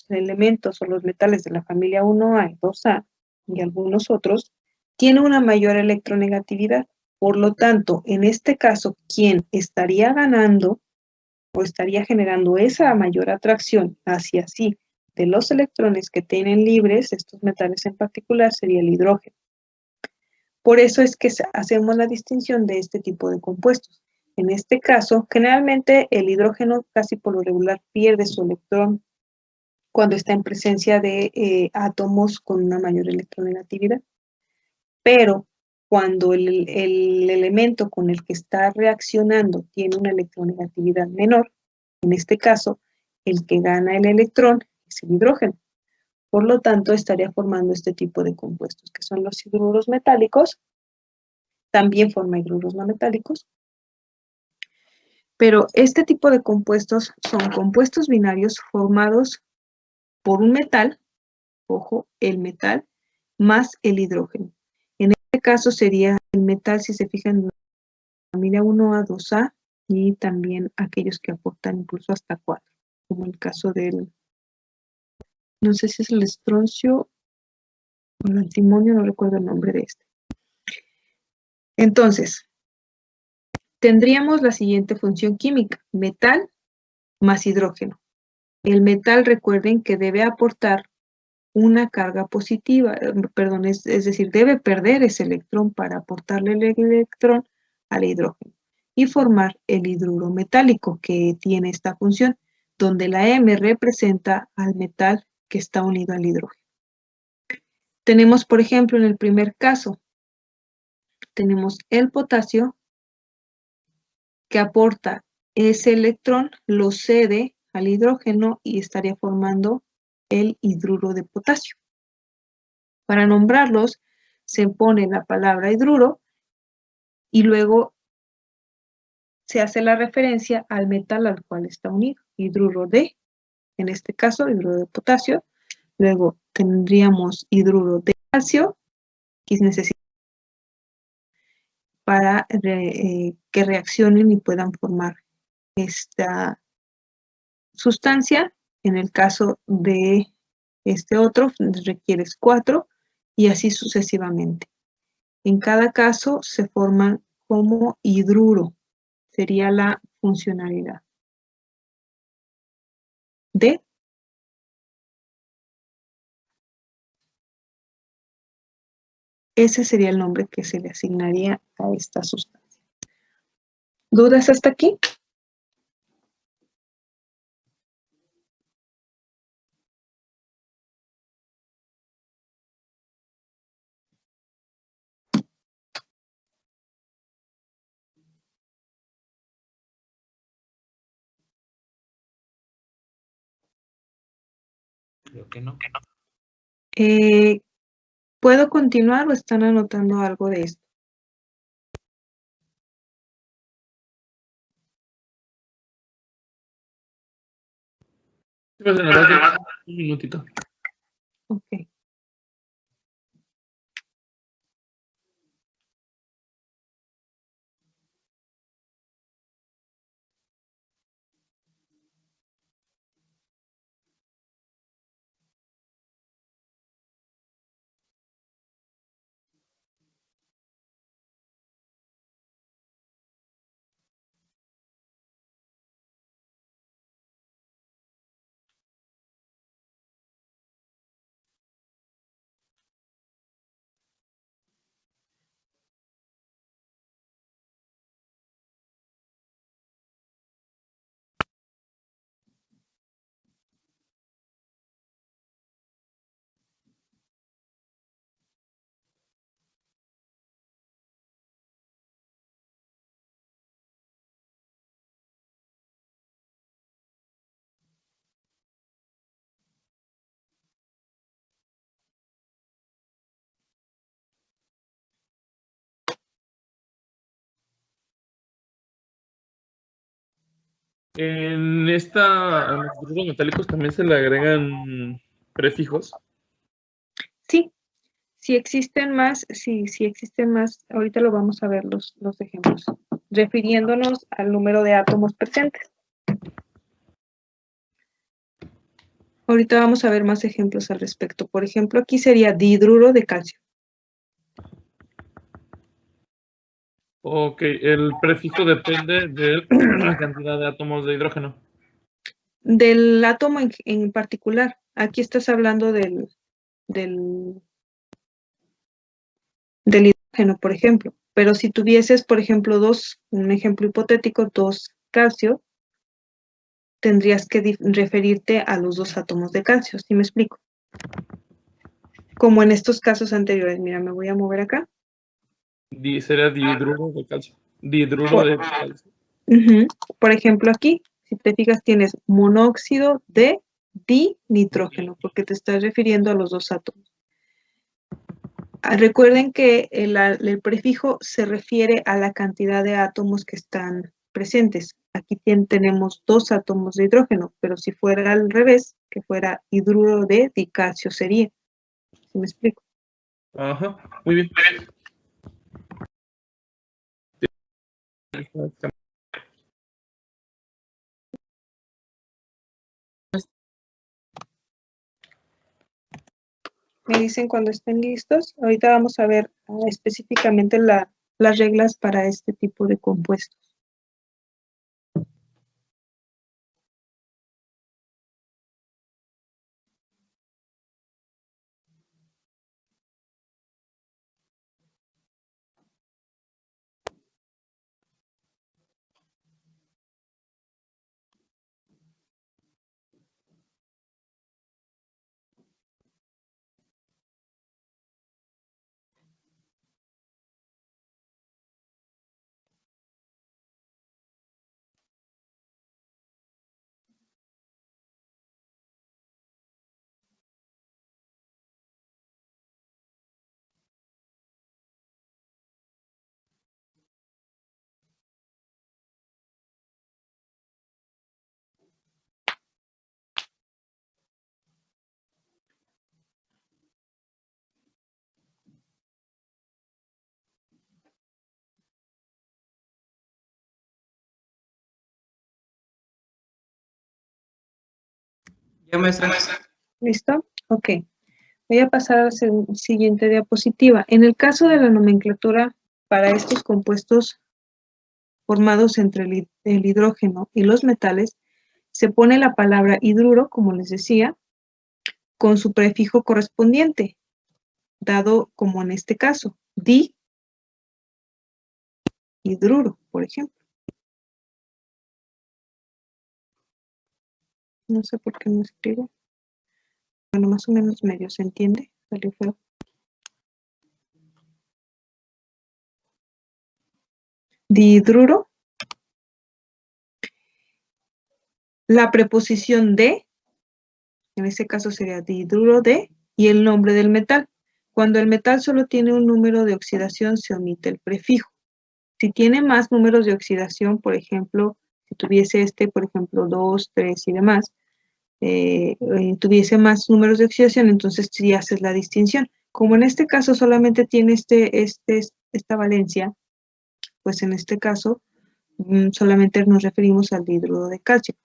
elementos o los metales de la familia 1A y 2A y algunos otros, tiene una mayor electronegatividad. Por lo tanto, en este caso, quien estaría ganando o estaría generando esa mayor atracción hacia sí de los electrones que tienen libres, estos metales en particular, sería el hidrógeno. Por eso es que hacemos la distinción de este tipo de compuestos. En este caso, generalmente el hidrógeno casi por lo regular pierde su electrón cuando está en presencia de átomos con una mayor electronegatividad. Pero cuando el elemento con el que está reaccionando tiene una electronegatividad menor, en este caso, el que gana el electrón es el hidrógeno. Por lo tanto, estaría formando este tipo de compuestos, que son los hidruros metálicos. También forma hidruros no metálicos. Pero este tipo de compuestos son compuestos binarios formados por un metal, ojo, el metal, más el hidrógeno. En este caso sería el metal, si se fijan, en la familia 1A, 2A, y también aquellos que aportan incluso hasta 4, como el caso del, no sé si es el estroncio o el antimonio, no recuerdo el nombre de este. Entonces, tendríamos la siguiente función química, metal más hidrógeno. El metal, recuerden que debe aportar una carga positiva, perdón, es decir, debe perder ese electrón para aportarle el electrón al hidrógeno y formar el hidruro metálico que tiene esta función, donde la M representa al metal que está unido al hidrógeno. Tenemos, por ejemplo, en el primer caso, tenemos el potasio que aporta ese electrón, lo cede al hidrógeno y estaría formando el hidruro de potasio. Para nombrarlos, se pone la palabra hidruro y luego se hace la referencia al metal al cual está unido, hidruro de, en este caso, hidruro de potasio. Luego tendríamos hidruro de calcio, que necesita para que reaccionen y puedan formar esta sustancia. En el caso de este otro, requieres 4 y así sucesivamente. En cada caso se forman como hidruro, sería la funcionalidad de. Ese sería el nombre que se le asignaría a esta sustancia. ¿Dudas hasta aquí? Creo que no. ¿Puedo continuar o están anotando algo de esto? Pues, en verdad, un minutito. Ok. En los grupos metálicos también se le agregan prefijos. Sí, si existen más, si existen más, ahorita lo vamos a ver los ejemplos, refiriéndonos al número de átomos presentes. Ahorita vamos a ver más ejemplos al respecto. Por ejemplo, aquí sería dihidruro de calcio. Ok, el prefijo depende de la cantidad de átomos de hidrógeno. Del átomo en particular. Aquí estás hablando del hidrógeno, por ejemplo. Pero si tuvieses, por ejemplo, un ejemplo hipotético, 2 calcio, tendrías que referirte a los 2 átomos de calcio, ¿sí me explico? Como en estos casos anteriores. Mira, me voy a mover acá. Sería dihidruro de calcio. Dihidruro de calcio. Por ejemplo, aquí, si te fijas, tienes monóxido de dinitrógeno, porque te estás refiriendo a los 2 átomos. Recuerden que el prefijo se refiere a la cantidad de átomos que están presentes. Aquí tenemos 2 átomos de hidrógeno, pero si fuera al revés, que fuera hidruro de dicalcio sería. ¿Sí me explico? Ajá, muy bien. Me dicen cuando estén listos. Ahorita vamos a ver específicamente las reglas para este tipo de compuestos. Ya, maestra. ¿Listo? Ok. Voy a pasar a la siguiente diapositiva. En el caso de la nomenclatura para estos compuestos formados entre el hidrógeno y los metales, se pone la palabra hidruro, como les decía, con su prefijo correspondiente, dado como en este caso, dihidruro, por ejemplo. No sé por qué no escribo. Bueno, más o menos medio se entiende. Salió feo. Dihidruro. La preposición de, en este caso sería dihidruro de, y el nombre del metal. Cuando el metal solo tiene un número de oxidación, se omite el prefijo. Si tiene más números de oxidación, por ejemplo, si tuviese por ejemplo, 2, 3 y demás, tuviese más números de oxidación, entonces sí haces la distinción. Como en este caso solamente tiene esta valencia, pues en este caso solamente nos referimos al dihidruro de calcio.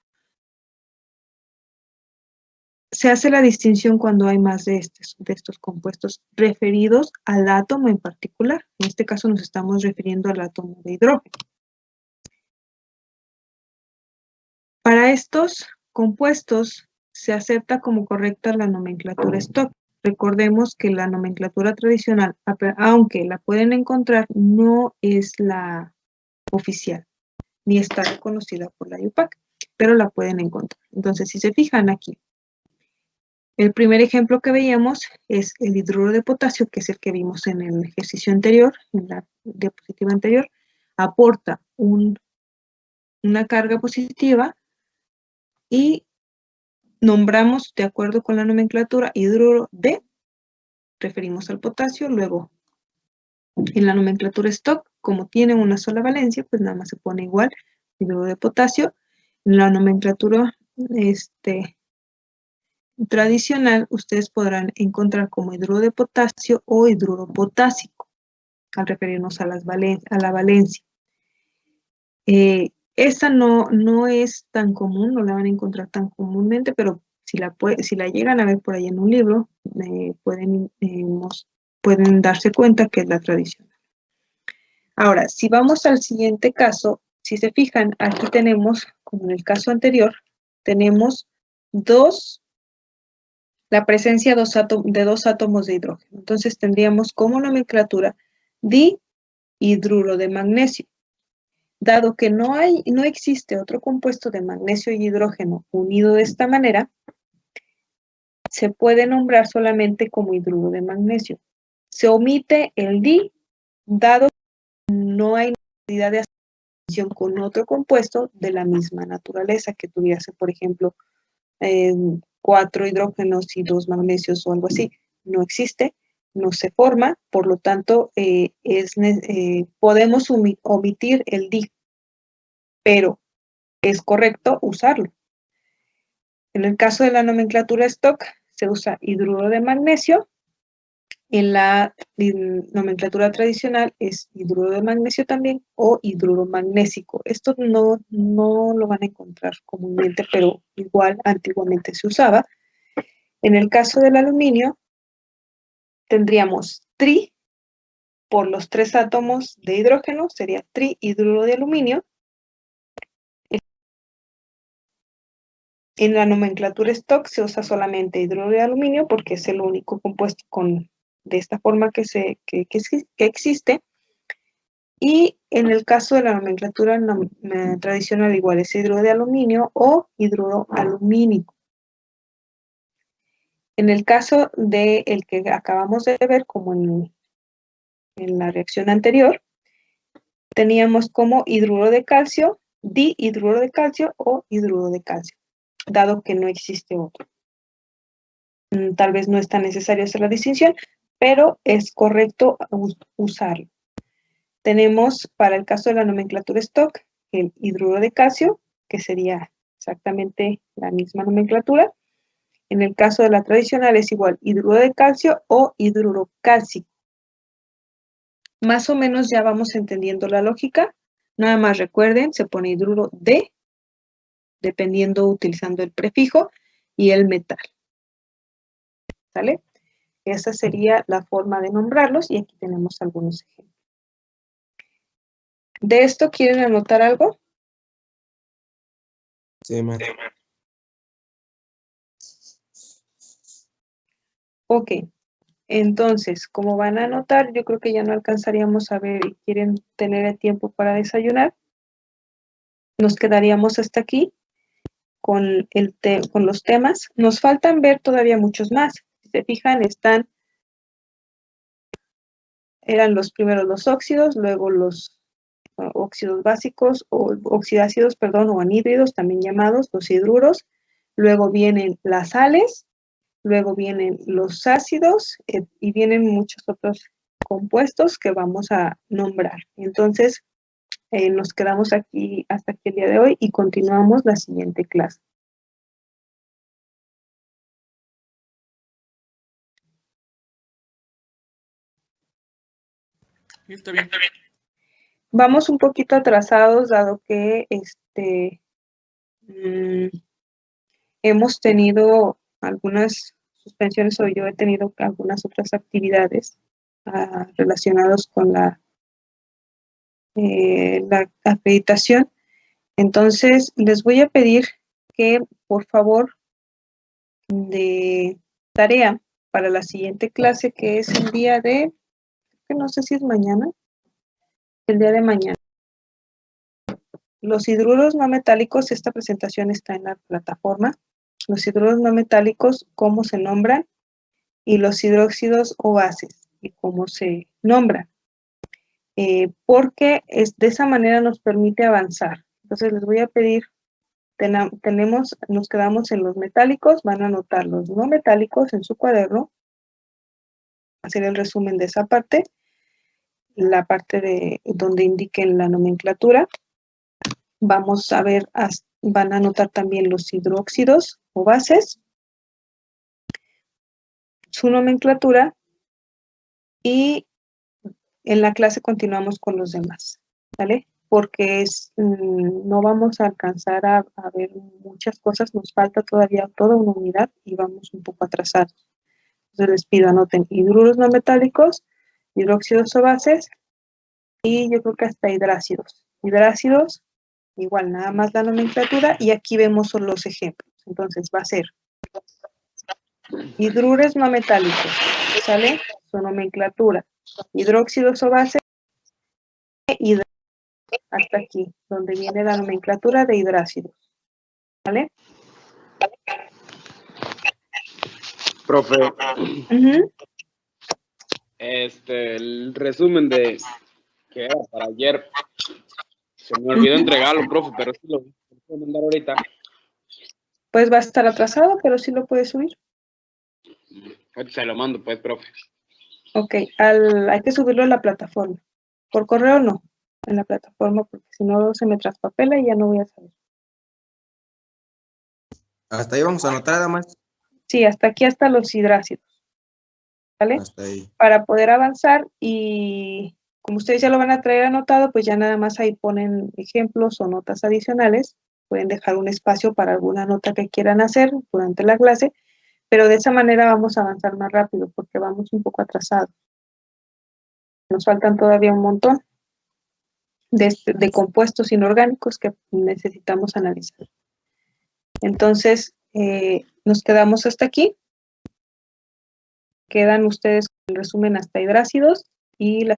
Se hace la distinción cuando hay más de estos compuestos referidos al átomo en particular. En este caso nos estamos refiriendo al átomo de hidrógeno. Para estos compuestos se acepta como correcta la nomenclatura Stock. Recordemos que la nomenclatura tradicional, aunque la pueden encontrar, no es la oficial, ni está reconocida por la IUPAC, pero la pueden encontrar. Entonces, si se fijan aquí, el primer ejemplo que veíamos es el hidruro de potasio, que es el que vimos en el ejercicio anterior, en la diapositiva anterior, aporta una carga positiva y nombramos, de acuerdo con la nomenclatura, hidruro de, referimos al potasio, luego en la nomenclatura Stock, como tiene una sola valencia, pues nada más se pone igual, hidruro de potasio, En la nomenclatura tradicional, ustedes podrán encontrar como hidruro de potasio o hidruro potásico, al referirnos a la valencia. Esta no es tan común, no la van a encontrar tan comúnmente, pero si la llegan a ver por ahí en un libro, pueden darse cuenta que es la tradicional. Ahora, si vamos al siguiente caso, si se fijan, aquí tenemos, como en el caso anterior, tenemos la presencia de dos átomos de hidrógeno. Entonces tendríamos como nomenclatura dihidruro de magnesio. Dado que no existe otro compuesto de magnesio y hidrógeno unido de esta manera, se puede nombrar solamente como hidruro de magnesio. Se omite el di, dado que no hay necesidad de asociación con otro compuesto de la misma naturaleza, que tuviese, por ejemplo, 4 hidrógenos y 2 magnesios o algo así. No existe, no se forma, por lo tanto, podemos omitir el di, pero es correcto usarlo. En el caso de la nomenclatura stock, se usa hidruro de magnesio. En la nomenclatura tradicional es hidruro de magnesio también o hidruro magnésico. Esto no lo van a encontrar comúnmente, pero igual antiguamente se usaba. En el caso del aluminio, tendríamos tri por los 3 átomos de hidrógeno, sería trihidruro de aluminio. En la nomenclatura stock se usa solamente hidruro de aluminio porque es el único compuesto de esta forma que existe. Y en el caso de la nomenclatura tradicional, igual es hidruro de aluminio o hidruro alumínico. En el caso del que acabamos de ver, como en la reacción anterior, teníamos como hidruro de calcio, dihidruro de calcio o hidruro de calcio, dado que no existe otro. Tal vez no es tan necesario hacer la distinción, pero es correcto usarlo. Tenemos para el caso de la nomenclatura stock el hidruro de calcio, que sería exactamente la misma nomenclatura. En el caso de la tradicional es igual hidruro de calcio o hidruro cálcico. Más o menos ya vamos entendiendo la lógica. Nada más recuerden, se pone hidruro de, dependiendo, utilizando el prefijo, y el metal. ¿Sale? Esa sería la forma de nombrarlos y aquí tenemos algunos ejemplos. ¿De esto quieren anotar algo? Sí, ma. Ok. Entonces, como van a anotar, yo creo que ya no alcanzaríamos a ver y quieren tener el tiempo para desayunar. Nos quedaríamos hasta aquí con los temas. Nos faltan ver todavía muchos más. Si se fijan, eran los primeros los óxidos, luego los óxidos básicos o oxidácidos, perdón, o anhídridos, también llamados los hidruros. Luego vienen las sales, luego vienen los ácidos y vienen muchos otros compuestos que vamos a nombrar. Entonces, nos quedamos aquí hasta aquí el día de hoy y continuamos la siguiente clase. Sí, está bien. Vamos un poquito atrasados, dado que hemos tenido algunas suspensiones o yo he tenido algunas otras actividades relacionadas con la acreditación. Entonces, les voy a pedir que, por favor, de tarea para la siguiente clase, que es el día de, que no sé si es mañana, el día de mañana. Los hidruros no metálicos, esta presentación está en la plataforma. Los hidruros no metálicos, cómo se nombran, y los hidróxidos o bases, y cómo se nombran. Porque de esa manera nos permite avanzar. Entonces les voy a pedir, nos quedamos en los metálicos, van a anotar los no metálicos en su cuaderno, hacer el resumen de esa parte, la parte de donde indiquen la nomenclatura. Vamos a ver van a anotar también los hidróxidos o bases, su nomenclatura, y en la clase continuamos con los demás, ¿vale? Porque no vamos a alcanzar a ver muchas cosas, nos falta todavía toda una unidad y vamos un poco atrasados. Entonces les pido anoten hidruros no metálicos, hidróxidos o bases, y yo creo que hasta hidrácidos. Hidrácidos, igual nada más la nomenclatura, y aquí vemos los ejemplos. Entonces va a ser hidruros no metálicos, ¿sale? Su nomenclatura. Hidróxidos o bases, y hasta aquí, donde viene la nomenclatura de hidrácidos, ¿vale? Profe, Ujú. el resumen de que era para ayer, se me olvidó entregarlo, profe, pero sí lo puedo mandar ahorita. Pues va a estar atrasado, pero sí lo puedes subir. Ahorita se lo mando, pues, profe. Ok, hay que subirlo a la plataforma. Por correo no, en la plataforma, porque si no se me traspapela y ya no voy a saber. Hasta ahí vamos a anotar nada más. Sí, hasta aquí, hasta los hidrácidos, ¿vale? Hasta ahí. Para poder avanzar, y como ustedes ya lo van a traer anotado, pues ya nada más ahí ponen ejemplos o notas adicionales. Pueden dejar un espacio para alguna nota que quieran hacer durante la clase, pero de esa manera vamos a avanzar más rápido porque vamos un poco atrasados. Nos faltan todavía un montón de compuestos inorgánicos que necesitamos analizar. Entonces, nos quedamos hasta aquí. Quedan ustedes con el resumen hasta hidrácidos y la